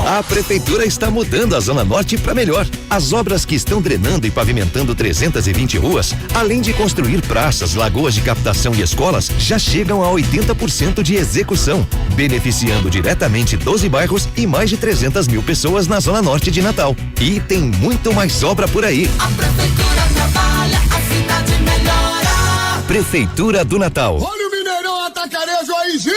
A Prefeitura está mudando a Zona Norte para melhor. As obras que estão drenando e pavimentando 320 ruas, além de construir praças, lagoas de captação e escolas, já chegam a 80% de execução, beneficiando diretamente 12 bairros e mais de 300 mil pessoas na Zona Norte de Natal. E tem muito mais obra por aí. A Prefeitura trabalha, a cidade melhora. Prefeitura do Natal. Olha o Mineirão Atacarejo aí, gente!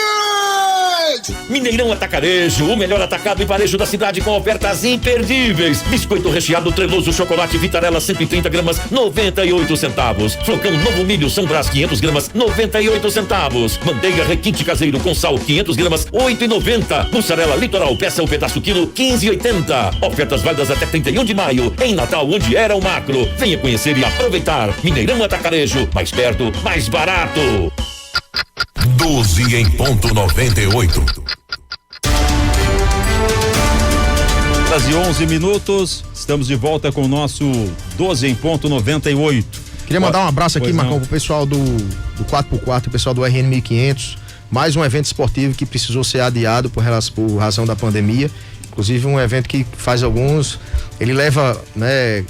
Mineirão Atacarejo, o melhor atacado e varejo da cidade com ofertas imperdíveis. Biscoito recheado treloso chocolate Vitarella 130 gramas, 98 centavos. Flocão novo milho São Brás 500 gramas, 98 centavos. Manteiga requinte caseiro com sal 500 gramas, 8,90. Mussarela Litoral peça o pedaço quilo, 15,80. Ofertas válidas até 31 de maio, em Natal, onde era o macro. Venha conhecer e aproveitar. Mineirão Atacarejo, mais perto, mais barato. 12 em ponto 98. Às 11 minutos, estamos de volta com o nosso 12 em ponto 98. Queria mandar um abraço aqui, Marcão, pro pessoal do 4x4, o pessoal do RN 1500. Mais um evento esportivo que precisou ser adiado por razão da pandemia. Inclusive um evento que faz ele leva, né,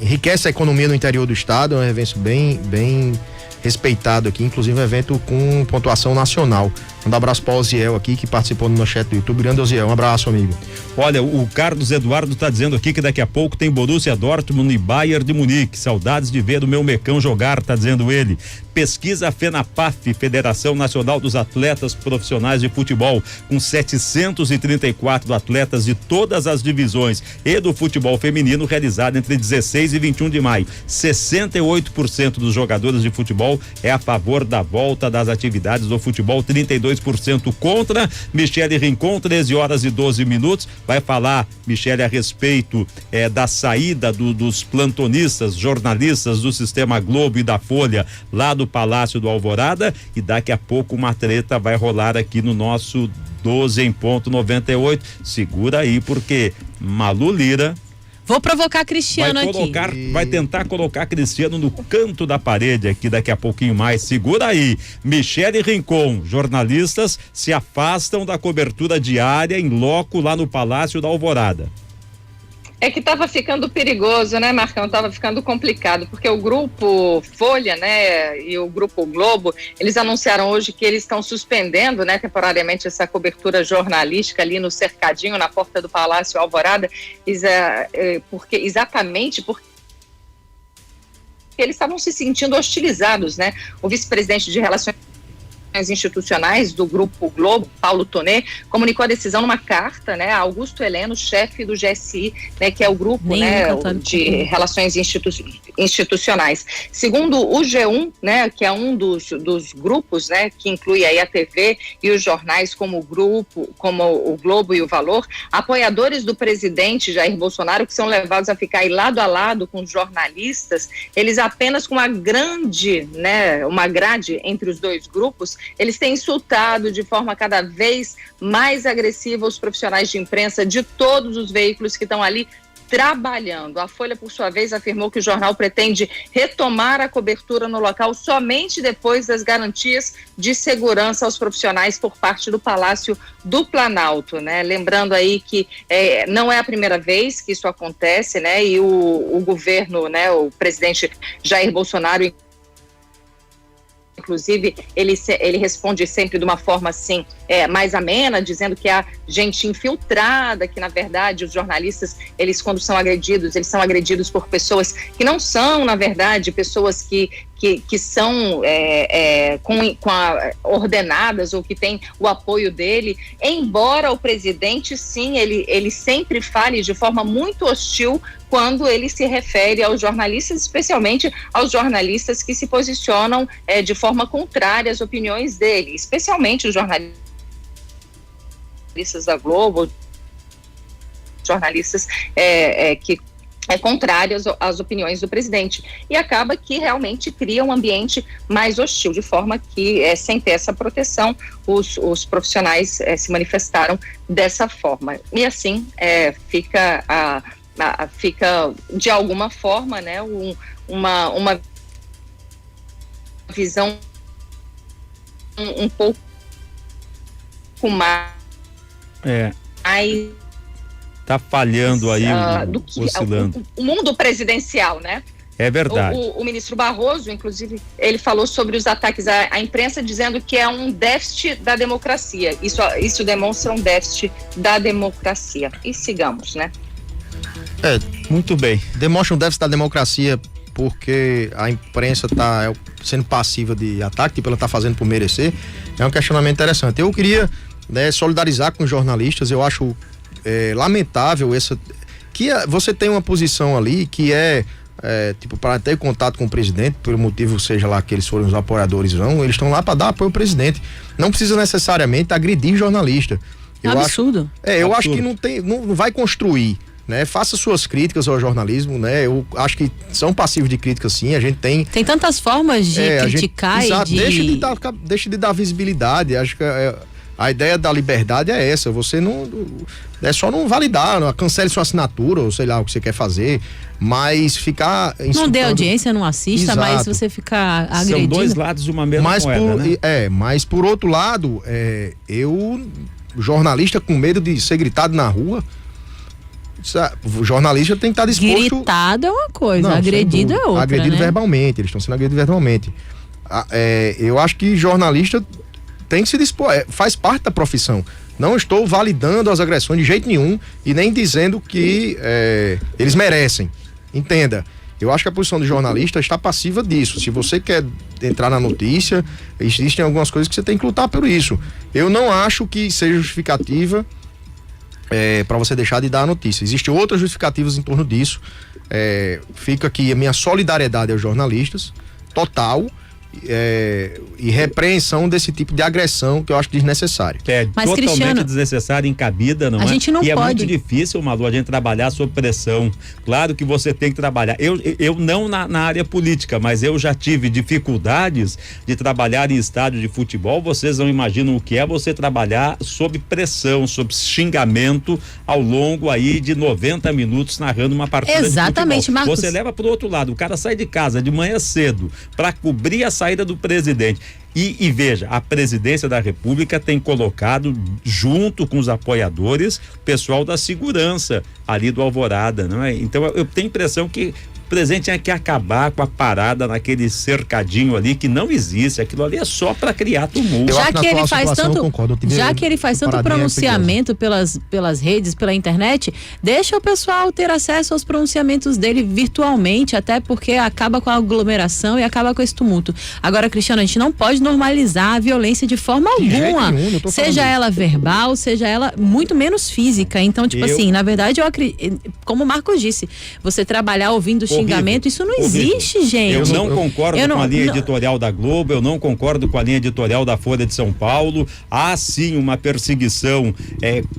enriquece a economia no interior do estado. É um evento bem respeitado aqui, inclusive um evento com pontuação nacional. Um abraço para o Oziel aqui, que participou no chat do YouTube. Grande Oziel, um abraço, amigo. Olha, o Carlos Eduardo tá dizendo aqui que daqui a pouco tem Borussia Dortmund e Bayern de Munique. Saudades de ver o meu Mecão jogar, tá dizendo ele. Pesquisa FENAPAF, Federação Nacional dos Atletas Profissionais de Futebol, com 734 atletas de todas as divisões e do futebol feminino, realizada entre 16 e 21 de maio. 68% dos jogadores de futebol é a favor da volta das atividades do futebol, 32% contra. Michele Rincon, 13h12, vai falar, Michele, a respeito da saída dos plantonistas, jornalistas do Sistema Globo e da Folha, lá do Palácio do Alvorada, e daqui a pouco uma treta vai rolar aqui no nosso 12 em ponto 98. Segura aí, porque Malu Lira vou provocar Cristiano aqui. Vai tentar colocar Cristiano no canto da parede aqui daqui a pouquinho mais. Segura aí. Michele Rincon, jornalistas se afastam da cobertura diária em loco lá no Palácio da Alvorada. É que estava ficando perigoso, né, Marcão? Estava ficando complicado, porque o grupo Folha, né, e o grupo Globo, eles anunciaram hoje que eles estão suspendendo, né, temporariamente essa cobertura jornalística ali no cercadinho, na porta do Palácio Alvorada, exatamente porque eles estavam se sentindo hostilizados, né? O vice-presidente de Relações Institucionais do Grupo Globo, Paulo Tonet, comunicou a decisão numa carta, né, a Augusto Heleno, chefe do GSI, né, que é o grupo, né, de Relações Institucionais. Segundo o G1, né, que é um dos grupos, né, que inclui aí a TV e os jornais como o Grupo, como o Globo e o Valor, apoiadores do presidente Jair Bolsonaro, que são levados a ficar aí lado a lado com os jornalistas, eles apenas com uma grade entre os dois grupos, eles têm insultado de forma cada vez mais agressiva os profissionais de imprensa de todos os veículos que estão ali trabalhando. A Folha, por sua vez, afirmou que o jornal pretende retomar a cobertura no local somente depois das garantias de segurança aos profissionais por parte do Palácio do Planalto, né? Lembrando aí que não é a primeira vez que isso acontece, né? E o governo, né, o presidente Jair Bolsonaro, inclusive, ele responde sempre de uma forma assim, mais amena, dizendo que há gente infiltrada, que na verdade os jornalistas, eles quando são agredidos, eles são agredidos por pessoas que não são, na verdade, pessoas que são ordenadas ou que têm o apoio dele, embora o presidente, sim, ele sempre fale de forma muito hostil quando ele se refere aos jornalistas, especialmente aos jornalistas que se posicionam de forma contrária às opiniões dele, especialmente os jornalistas da Globo, jornalistas que contrários às opiniões do presidente, e acaba que realmente cria um ambiente mais hostil, de forma que, sem ter essa proteção, os profissionais se manifestaram dessa forma. E assim fica de alguma forma, né, uma visão um pouco mais tá falhando aí, oscilando. O mundo presidencial, né? É verdade. O ministro Barroso, inclusive, ele falou sobre os ataques à imprensa, dizendo que é um déficit da democracia. Isso demonstra um déficit da democracia. E sigamos, né? Muito bem. Demonstra um déficit da democracia porque a imprensa está sendo passiva de ataque, tipo, ela está fazendo por merecer. É um questionamento interessante. Eu queria, né, solidarizar com os jornalistas. Eu acho lamentável que você tem uma posição ali que tipo, para ter contato com o presidente, pelo motivo seja lá que eles forem os apoiadores ou não, eles estão lá para dar apoio ao presidente. Não precisa necessariamente agredir jornalista. Absurdo. Eu acho que não vai construir né? Faça suas críticas ao jornalismo, né? Eu acho que são passivos de crítica, sim. A gente tem tantas formas de criticar exato, e de... deixa de dar visibilidade. Acho que a ideia da liberdade é essa. Você não... É só não validar, não, cancele sua assinatura, ou sei lá o que você quer fazer, mas ficar... Não dê audiência, não assista, exato. Mas você ficar agredindo... São dois lados de uma mesma moeda, né? Mas por outro lado, eu, jornalista com medo de ser gritado na rua... O jornalista tem que estar disposto... Gritado é uma coisa, agredido é outra, agredido né? verbalmente, eles estão sendo agredidos verbalmente. Eu acho que jornalista tem que se dispor, faz parte da profissão. Não estou validando as agressões de jeito nenhum e nem dizendo que eles merecem. Entenda, eu acho que a posição do jornalista está passiva disso. Se você quer entrar na notícia, existem algumas coisas que você tem que lutar por isso. Eu não acho que seja justificativa para você deixar de dar a notícia. Existem outras justificativas em torno disso. Fica aqui a minha solidariedade aos jornalistas, total, e repreensão desse tipo de agressão que eu acho desnecessário. Mas, totalmente Cristiano, desnecessária, incabida, não é? A gente não e pode. É muito difícil, Malu, a gente trabalhar sob pressão. Claro que você tem que trabalhar. Eu não na área política, mas eu já tive dificuldades de trabalhar em estádio de futebol. Vocês não imaginam o que é você trabalhar sob pressão, sob xingamento ao longo aí de 90 minutos narrando uma partida exatamente, de futebol. Marcos. Você leva pro outro lado, o cara sai de casa de manhã cedo para cobrir a saída do presidente. E veja, a presidência da República tem colocado, junto com os apoiadores, pessoal da segurança ali do Alvorada, não é? Então eu tenho a impressão que o presidente tinha que acabar com a parada naquele cercadinho ali que não existe. Aquilo ali é só para criar tumulto. Já que ele faz tanto pronunciamento pelas redes, pela internet, deixa o pessoal ter acesso aos pronunciamentos dele virtualmente, até porque acaba com a aglomeração e acaba com esse tumulto. Agora, Cristiano, a gente não pode normalizar a violência de forma alguma, seja ela verbal, seja ela muito menos física. Então, assim, na verdade, eu acredito, como o Marcos disse, você trabalhar ouvindo xingamento, isso não existe, gente. Eu não concordo com a linha editorial da Globo, eu não concordo com a linha editorial da Folha de São Paulo. Há sim uma perseguição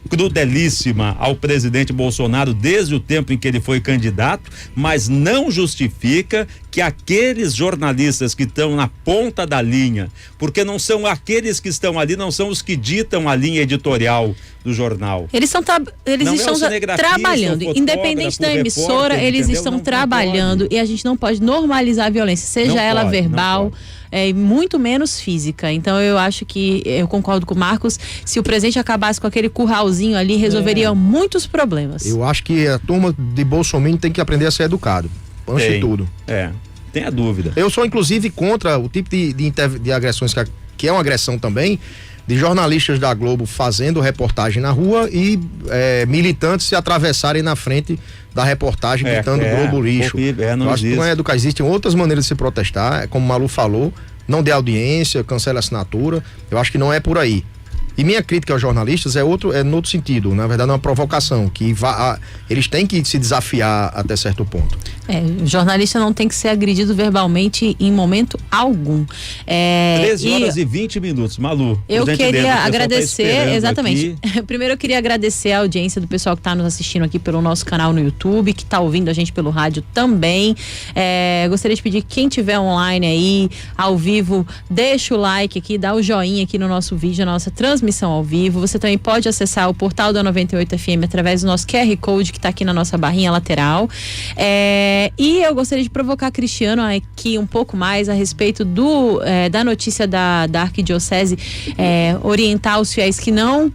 crudelíssima ao presidente Bolsonaro desde o tempo em que ele foi candidato, mas não justifica que aqueles jornalistas que estão na ponta da linha, porque não são aqueles que estão ali, não são os que ditam a linha editorial do jornal. Eles estão trabalhando, independente da emissora, eles estão trabalhando e a gente não pode normalizar a violência, seja ela verbal, muito menos física. Então eu acho que, eu concordo com o Marcos, se o presidente acabasse com aquele curralzinho ali, resolveria muitos problemas. Eu acho que a turma de Bolsonaro tem que aprender a ser educado, antes de tudo. Tem a dúvida. Eu sou inclusive contra o tipo de agressões que é uma agressão também, de jornalistas da Globo fazendo reportagem na rua e militantes se atravessarem na frente da reportagem gritando Globo lixo. Eu acho que não é educar. Existem outras maneiras de se protestar, como o Malu falou, não dê audiência, cancele a assinatura. Eu acho que não é por aí. E minha crítica aos jornalistas é no outro sentido, na verdade é uma provocação, que eles têm que se desafiar até certo ponto. O jornalista não tem que ser agredido verbalmente em momento algum. 13 horas e 20 minutos, Malu. Eu queria agradecer, exatamente. Primeiro eu queria agradecer a audiência do pessoal que está nos assistindo aqui pelo nosso canal no YouTube, que está ouvindo a gente pelo rádio também. Gostaria de pedir que quem tiver online aí, ao vivo, deixa o like aqui, dá o joinha aqui no nosso vídeo, na nossa transmissão ao vivo. Você também pode acessar o portal da 98 FM através do nosso QR Code que está aqui na nossa barrinha lateral. E eu gostaria de provocar Cristiano aqui um pouco mais a respeito da notícia da Arquidiocese orientar os fiéis que não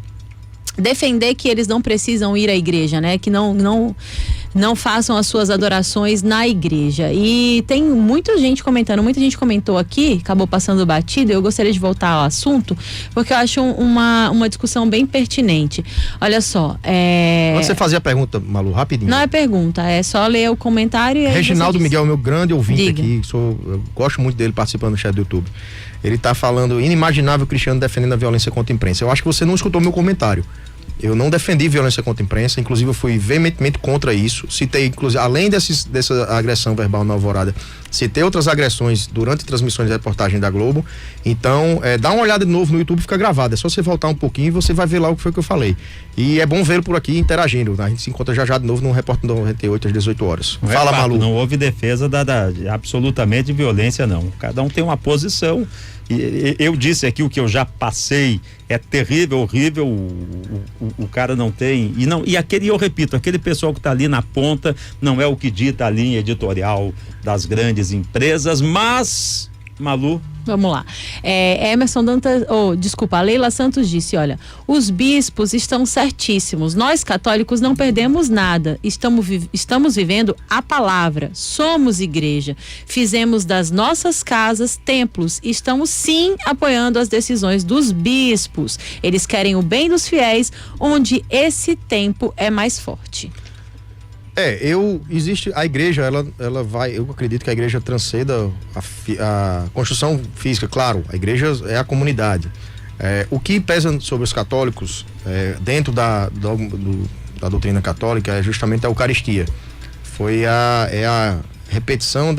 defender que eles não precisam ir à igreja, né? Que não façam as suas adorações na igreja. E tem muita gente comentando, muita gente comentou aqui, acabou passando batido. Eu gostaria de voltar ao assunto, porque eu acho uma discussão bem pertinente. Olha só, Quando você fazia a pergunta, Malu, rapidinho. Não é pergunta, é só ler o comentário e aí Reginaldo Miguel, meu grande ouvinte aqui, eu gosto muito dele participando no chat do YouTube. Ele tá falando, inimaginável Cristiano defendendo a violência contra a imprensa. Eu acho que você não escutou meu comentário. Eu não defendi violência contra a imprensa, inclusive eu fui veementemente contra isso. Citei, inclusive, além dessa agressão verbal na Alvorada, citei outras agressões durante transmissões de reportagem da Globo. Então, dá uma olhada de novo no YouTube, fica gravado. É só você voltar um pouquinho e você vai ver lá o que foi que eu falei. E é bom vê-lo por aqui interagindo. A gente se encontra já de novo no Repórter 98 às 18 horas. Fala, Malu. Não houve defesa absolutamente de violência, não. Cada um tem uma posição. E eu disse aqui o que eu já passei, é terrível, horrível, o cara não tem, eu repito, aquele pessoal que está ali na ponta não é o que dita a linha editorial das grandes empresas, mas, Malu... Vamos lá. Emerson Dantas, a Leila Santos disse, olha, os bispos estão certíssimos, nós católicos não perdemos nada, estamos vivendo a palavra, somos igreja, fizemos das nossas casas templos, estamos sim apoiando as decisões dos bispos, eles querem o bem dos fiéis, onde esse tempo é mais forte. Existe a igreja, ela vai, eu acredito que a igreja transcenda a construção física, claro, a igreja é a comunidade. O que pesa sobre os católicos, dentro da doutrina católica, é justamente a Eucaristia. Foi a repetição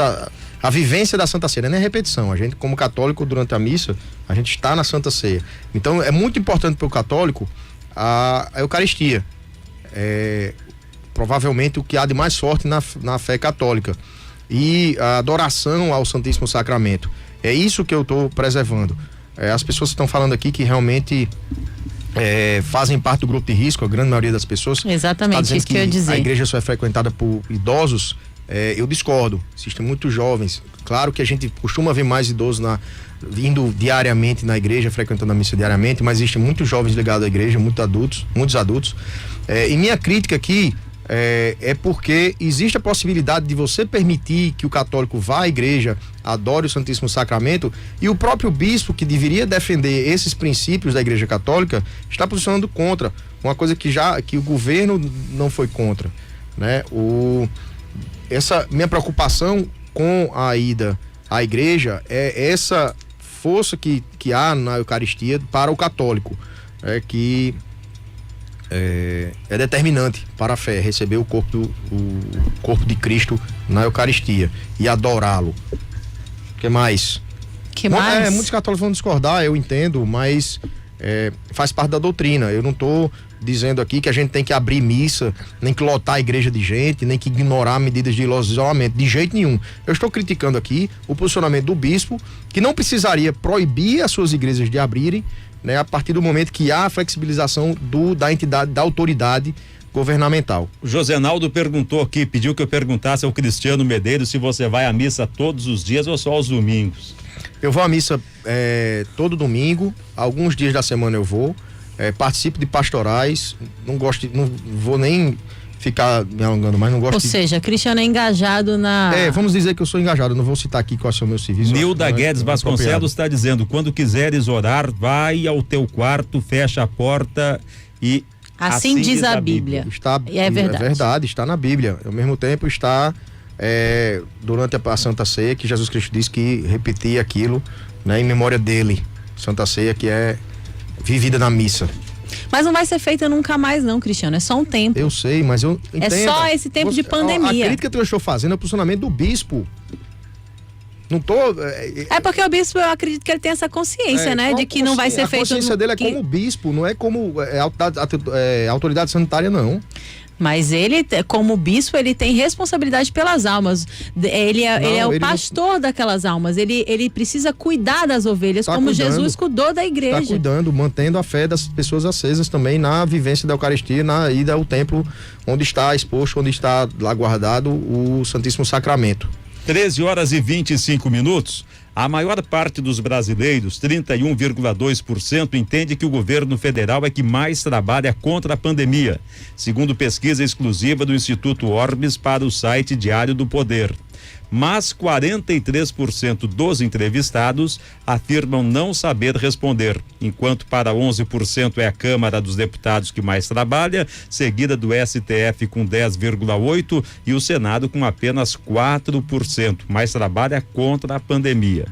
a vivência da Santa Ceia, não é nem a repetição, a gente como católico durante a missa, a gente está na Santa Ceia. Então é muito importante para o católico a Eucaristia. Provavelmente o que há de mais forte na fé católica, e a adoração ao Santíssimo Sacramento. É isso que eu estou preservando. As pessoas que estão falando aqui que realmente fazem parte do grupo de risco, a grande maioria das pessoas. Exatamente, isso que eu ia dizer. A igreja só é frequentada por idosos. Eu discordo. Existem muitos jovens. Claro que a gente costuma ver mais idosos indo diariamente na igreja, frequentando a missa diariamente, mas existem muitos jovens ligados à igreja, muitos adultos. E minha crítica aqui é porque existe a possibilidade de você permitir que o católico vá à igreja, adore o Santíssimo Sacramento, e o próprio bispo, que deveria defender esses princípios da igreja católica, está posicionando contra, uma coisa que o governo não foi contra, né? Essa minha preocupação com a ida à igreja é essa força que há na Eucaristia para o católico, que é determinante para a fé, receber o corpo de Cristo na Eucaristia e adorá-lo. O que mais? Muitos católicos vão discordar, eu entendo, mas faz parte da doutrina. Eu não estou dizendo aqui que a gente tem que abrir missa, nem que lotar a igreja de gente, nem que ignorar medidas de isolamento, de jeito nenhum. Eu estou criticando aqui o posicionamento do bispo, que não precisaria proibir as suas igrejas de abrirem, né, a partir do momento que há a flexibilização da entidade, da autoridade governamental. O Josenaldo perguntou aqui, pediu que eu perguntasse ao Cristiano Medeiros se você vai à missa todos os dias ou só aos domingos. Eu vou à missa todo domingo, alguns dias da semana eu vou, participo de pastorais, não vou nem ficar me alongando, mas não gosto. Ou seja, Cristiano é engajado na... vamos dizer que eu sou engajado, não vou citar aqui quais são meus serviços. Nilda Guedes Vasconcelos está dizendo, quando quiseres orar, vai ao teu quarto, fecha a porta e... Assim diz a Bíblia. É verdade. É verdade, está na Bíblia. Ao mesmo tempo está durante a Santa Ceia, que Jesus Cristo disse que repetia aquilo, né, em memória dele. Santa Ceia que é vivida na missa. Mas não vai ser feita nunca mais não, Cristiano, é só um tempo. Eu sei, mas eu entendo. É só esse tempo de pandemia. A crítica que eu estou fazendo é o posicionamento do bispo. Não tô... É porque o bispo, eu acredito que ele tem essa consciência, né? De que não vai ser feito... A consciência dele é como bispo, não é como autoridade sanitária, não. Mas ele, como bispo, ele tem responsabilidade pelas almas. Ele é o pastor daquelas almas. Ele precisa cuidar das ovelhas, como Jesus cuidou da igreja. Está cuidando, mantendo a fé das pessoas acesas também na vivência da Eucaristia, na ida ao templo onde está exposto, onde está lá guardado o Santíssimo Sacramento. 13h25. A maior parte dos brasileiros, 31,2%, entende que o governo federal é que mais trabalha contra a pandemia, segundo pesquisa exclusiva do Instituto Orbis para o site Diário do Poder. Mas 43% dos entrevistados afirmam não saber responder, enquanto para 11% é a Câmara dos Deputados que mais trabalha, seguida do STF com 10,8% e o Senado com apenas 4%, mais trabalha contra a pandemia.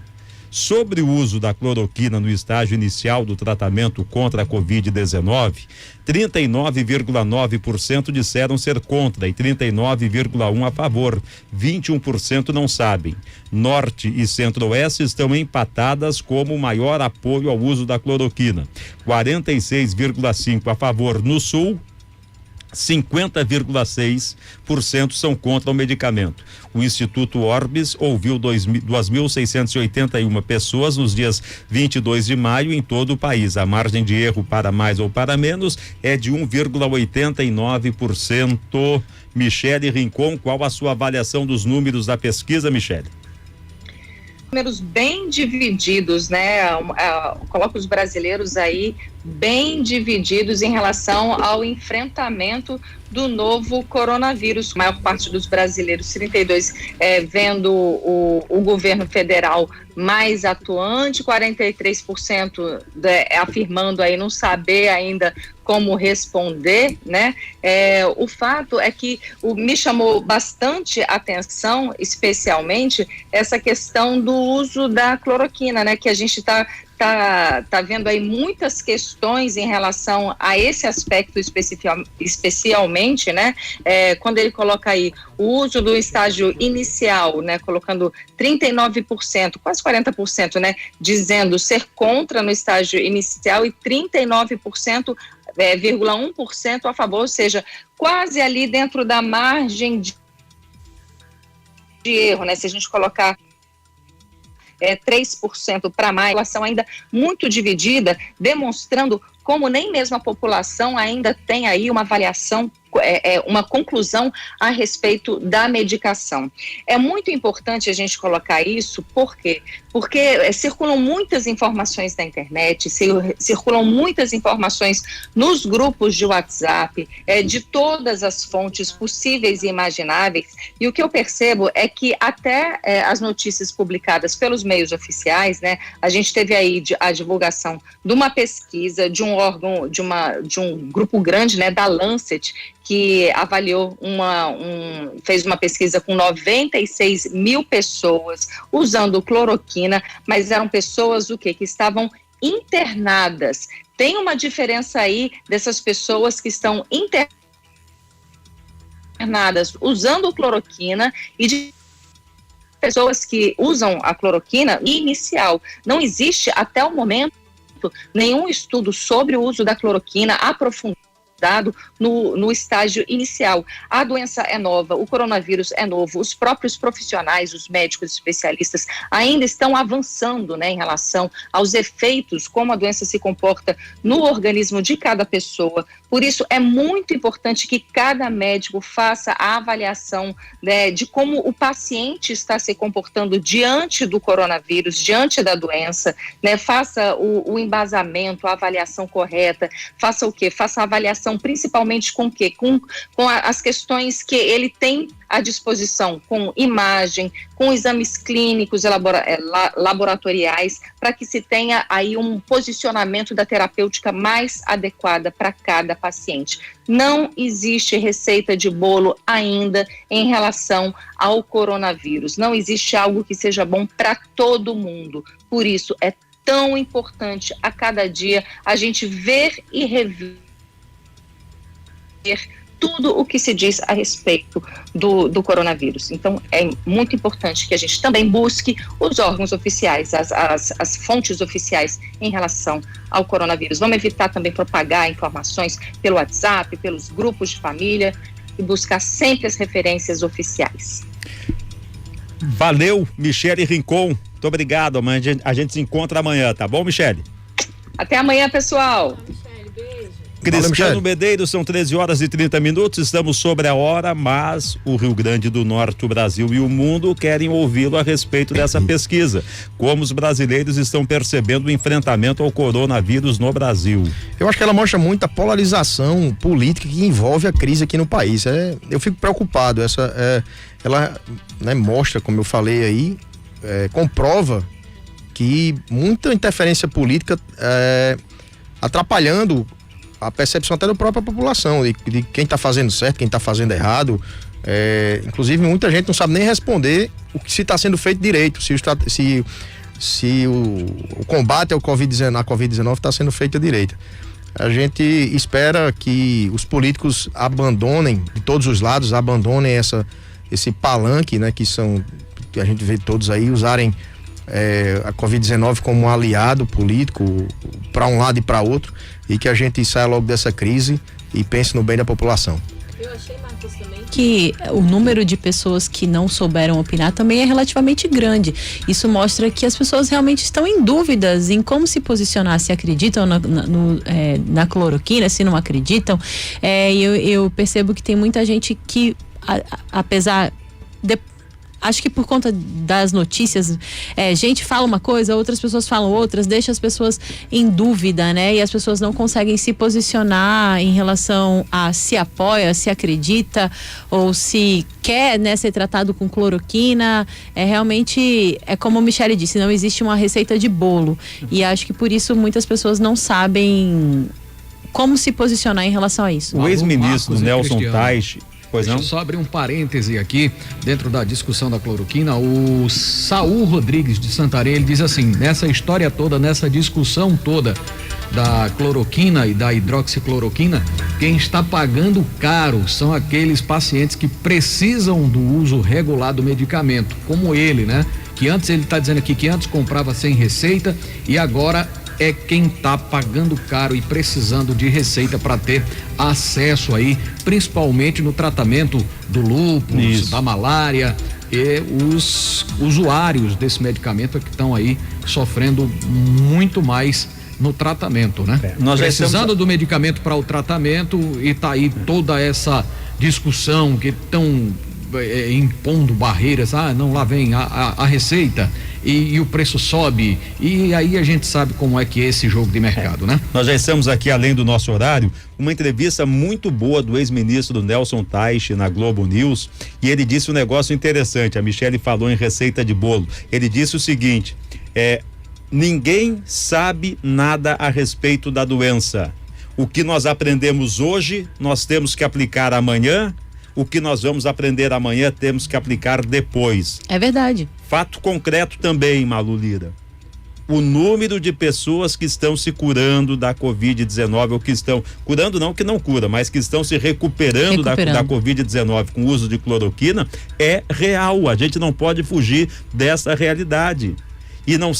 Sobre o uso da cloroquina no estágio inicial do tratamento contra a Covid-19, 39,9% disseram ser contra e 39,1% a favor. 21% não sabem. Norte e Centro-Oeste estão empatadas como o maior apoio ao uso da cloroquina. 46,5% a favor no Sul, 50,6% são contra o medicamento. O Instituto Orbis ouviu 2.681 pessoas nos dias 22 de maio em todo o país. A margem de erro para mais ou para menos é de 1,89%. Michele Rincon, qual a sua avaliação dos números da pesquisa, Michele? Números bem divididos, né? Coloca os brasileiros aí bem divididos em relação ao enfrentamento do novo coronavírus. A maior parte dos brasileiros, 32%, vendo o governo federal mais atuante, 43% afirmando aí não saber ainda como responder, né? O fato é que me chamou bastante atenção, especialmente, essa questão do uso da cloroquina, né? Que a gente tá vendo aí muitas questões em relação a esse aspecto especialmente, né? Quando ele coloca aí o uso do estágio inicial, né? Colocando 39%, quase 40%, né? Dizendo ser contra no estágio inicial e 39%, 0,1% a favor, ou seja, quase ali dentro da margem de erro, né? Se a gente colocar 3% para mais, a população ainda muito dividida, demonstrando como nem mesmo a população ainda tem aí uma avaliação, uma conclusão a respeito da medicação. É muito importante a gente colocar isso, por quê? Porque circulam muitas informações na internet, circulam muitas informações nos grupos de WhatsApp, de todas as fontes possíveis e imagináveis, e o que eu percebo é que até as notícias publicadas pelos meios oficiais, né, a gente teve aí a divulgação de uma pesquisa de um órgão, de um grupo grande, né, da Lancet, que avaliou fez uma pesquisa com 96 mil pessoas usando cloroquina, mas eram pessoas que estavam internadas. Tem uma diferença aí dessas pessoas que estão internadas usando cloroquina e de pessoas que usam a cloroquina inicial. Não existe até o momento nenhum estudo sobre o uso da cloroquina aprofundado no estágio inicial. A doença é nova, o coronavírus é novo, os próprios profissionais, os médicos especialistas ainda estão avançando, né, em relação aos efeitos, como a doença se comporta no organismo de cada pessoa. Por isso é muito importante que cada médico faça a avaliação, né, de como o paciente está se comportando diante do coronavírus, diante da doença, né, faça o embasamento, a avaliação correta, faça o quê? Faça a avaliação principalmente com o quê? Com as questões que ele tem à disposição, com imagem, com exames clínicos laboratoriais, para que se tenha aí um posicionamento da terapêutica mais adequada para cada paciente. Não existe receita de bolo ainda em relação ao coronavírus. Não existe algo que seja bom para todo mundo. Por isso, é tão importante a cada dia a gente ver e rever tudo o que se diz a respeito do coronavírus. Então, é muito importante que a gente também busque os órgãos oficiais, as fontes oficiais em relação ao coronavírus. Vamos evitar também propagar informações pelo WhatsApp, pelos grupos de família e buscar sempre as referências oficiais. Valeu, Michele Rincon. Muito obrigado. A gente se encontra amanhã, tá bom, Michele? Até amanhã, pessoal. Cristiano Medeiros, são 13h30, estamos sobre a hora, mas o Rio Grande do Norte, o Brasil e o mundo querem ouvi-lo a respeito dessa pesquisa. Como os brasileiros estão percebendo o enfrentamento ao coronavírus no Brasil? Eu acho que ela mostra muito a polarização política que envolve a crise aqui no país. Eu fico preocupado. Ela, né, mostra, como eu falei aí, comprova que muita interferência política atrapalhando a percepção até da própria população, de quem está fazendo certo, quem está fazendo errado. Inclusive, muita gente não sabe nem responder o que se está sendo feito direito, se se o combate ao Covid-19 está sendo feito direito. A gente espera que os políticos abandonem, de todos os lados, abandonem esse palanque, né, que a gente vê todos aí usarem a Covid-19 como um aliado político para um lado e para outro, e que a gente saia logo dessa crise e pense no bem da população. Eu achei, Marcos, também que o número de pessoas que não souberam opinar também é relativamente grande. Isso mostra que as pessoas realmente estão em dúvidas em como se posicionar, se acreditam na cloroquina, se não acreditam. Eu percebo que tem muita gente que, apesar de acho que por conta das notícias, gente fala uma coisa, outras pessoas falam outras, deixa as pessoas em dúvida, né? E as pessoas não conseguem se posicionar em relação a se apoia, se acredita ou se quer, né, ser tratado com cloroquina. Realmente, como a Michele disse, não existe uma receita de bolo. E acho que por isso muitas pessoas não sabem como se posicionar em relação a isso. O ex-ministro Nelson Teich. Deixa eu só abrir um parêntese aqui, dentro da discussão da cloroquina. O Saul Rodrigues de Santarém, ele diz assim: nessa história toda, nessa discussão toda da cloroquina e da hidroxicloroquina, quem está pagando caro são aqueles pacientes que precisam do uso regular do medicamento, como ele, né? Que antes, ele está dizendo aqui que antes comprava sem receita e agora é quem está pagando caro e precisando de receita para ter acesso aí, principalmente no tratamento do lúpus, da malária, e os usuários desse medicamento que estão aí sofrendo muito mais no tratamento, né? Nós precisando do medicamento para o tratamento, e tá aí toda essa discussão que estão impondo barreiras. Não, lá vem a receita e o preço sobe, e aí a gente sabe como é que é esse jogo de mercado, né? Nós já estamos aqui, além do nosso horário, uma entrevista muito boa do ex-ministro Nelson Teich na Globo News, e ele disse um negócio interessante. A Michele falou em receita de bolo. Ele disse o seguinte: ninguém sabe nada a respeito da doença. O que nós aprendemos hoje, nós temos que aplicar amanhã. O que nós vamos aprender amanhã, temos que aplicar depois. É verdade. Fato concreto também, Malu Lira. O número de pessoas que estão se curando da Covid-19, ou que estão curando, não que não cura, mas que estão se recuperando. Da Covid-19 com o uso de cloroquina, é real. A gente não pode fugir dessa realidade. E não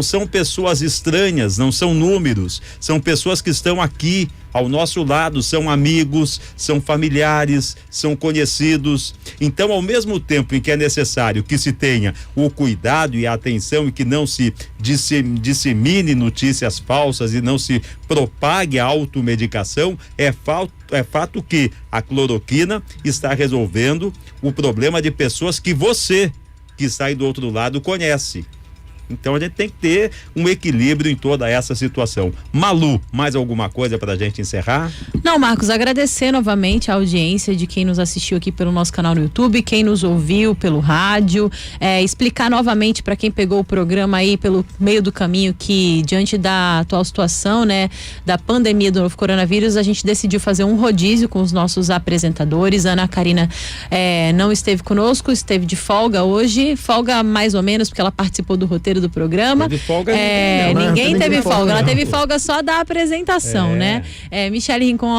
são pessoas estranhas, não são números, são pessoas que estão aqui ao nosso lado, são amigos, são familiares, são conhecidos. Então, ao mesmo tempo em que é necessário que se tenha o cuidado e a atenção, e que não se dissemine notícias falsas e não se propague a automedicação, é fato que a cloroquina está resolvendo o problema de pessoas que você, que está aí do outro lado, conhece. Então a gente tem que ter um equilíbrio em toda essa situação. Malu, mais alguma coisa pra gente encerrar? Não, Marcos, agradecer novamente a audiência de quem nos assistiu aqui pelo nosso canal no YouTube, quem nos ouviu pelo rádio, explicar novamente para quem pegou o programa aí pelo meio do caminho que, diante da atual situação, né, da pandemia do novo coronavírus, a gente decidiu fazer um rodízio com os nossos apresentadores. A Ana Karina não esteve conosco, esteve de folga hoje, folga mais ou menos porque ela participou do roteiro do programa. Teve folga, ninguém teve folga. Ela teve folga só da apresentação, né? Michele Rincon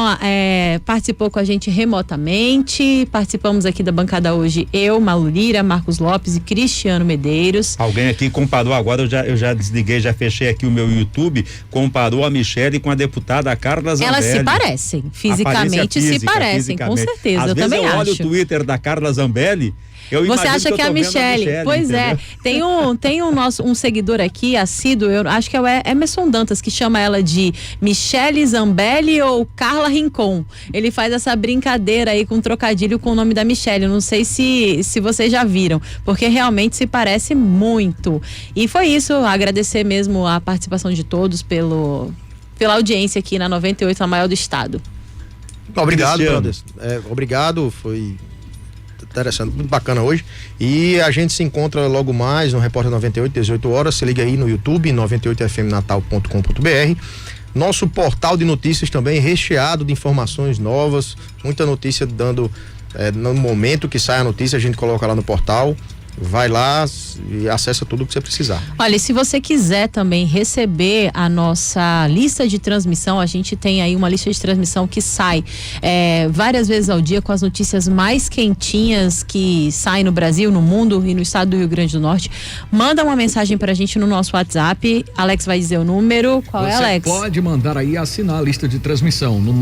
participou com a gente remotamente. Participamos aqui da bancada hoje, eu, Malu Lira, Marcos Lopes e Cristiano Medeiros. Alguém aqui comparou agora, eu já desliguei, já fechei aqui o meu YouTube, comparou a Michele com a deputada Carla Zambelli. Elas se parecem, fisicamente se parecem, com certeza. Às vezes eu olho o Twitter da Carla Zambelli, você acha que é a Michele? Pois entendeu? Tem um seguidor aqui, assíduo, eu acho que é o Emerson Dantas, que chama ela de Michele Zambelli ou Carla Rincon. Ele faz essa brincadeira aí com um trocadilho com o nome da Michele. Eu não sei se vocês já viram, porque realmente se parece muito. E foi isso, agradecer mesmo a participação de todos pela audiência aqui na 98, a maior do estado. Obrigado, obrigado, foi interessante, muito bacana hoje. E a gente se encontra logo mais no Repórter 98, 18 horas. Se liga aí no YouTube, 98fmnatal.com.br. Nosso portal de notícias também recheado de informações novas, muita notícia dando no momento que sai a notícia, a gente coloca lá no portal. vai lá e acessa tudo o que você precisar. Olha, e se você quiser também receber a nossa lista de transmissão, a gente tem aí uma lista de transmissão que sai várias vezes ao dia com as notícias mais quentinhas que saem no Brasil, no mundo e no estado do Rio Grande do Norte. Manda uma mensagem pra gente no nosso WhatsApp. Alex vai dizer o número. Qual é, Alex? Você pode mandar aí assinar a lista de transmissão no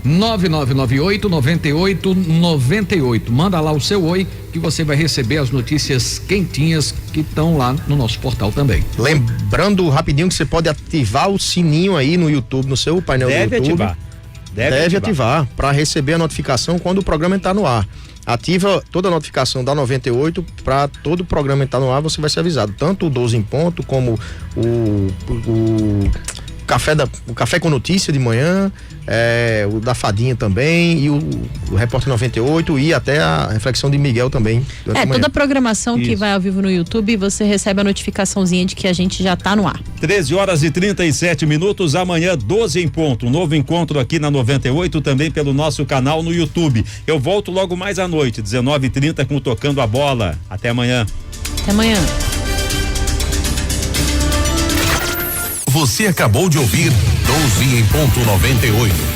99998-9898. Manda lá o seu oi que você vai receber as notícias quentinhas que estão lá no nosso portal também. Lembrando rapidinho que você pode ativar o sininho aí no YouTube, no seu painel do YouTube. Deve ativar para receber a notificação quando o programa entrar no ar. Ativa toda a notificação da 98 para todo o programa entrar no ar, você vai ser avisado. Tanto o 12 em ponto como o café com notícia de manhã, o da Fadinha também, e o Repórter 98 e até a reflexão de Miguel também. Toda a programação que vai ao vivo no YouTube, você recebe a notificaçãozinha de que a gente já tá no ar. 13h37, amanhã 12 em ponto, um novo encontro aqui na 98, também pelo nosso canal no YouTube. Eu volto logo mais à noite, 19h30 com Tocando a Bola. Até amanhã. Até amanhã. Você acabou de ouvir 12 em ponto 98.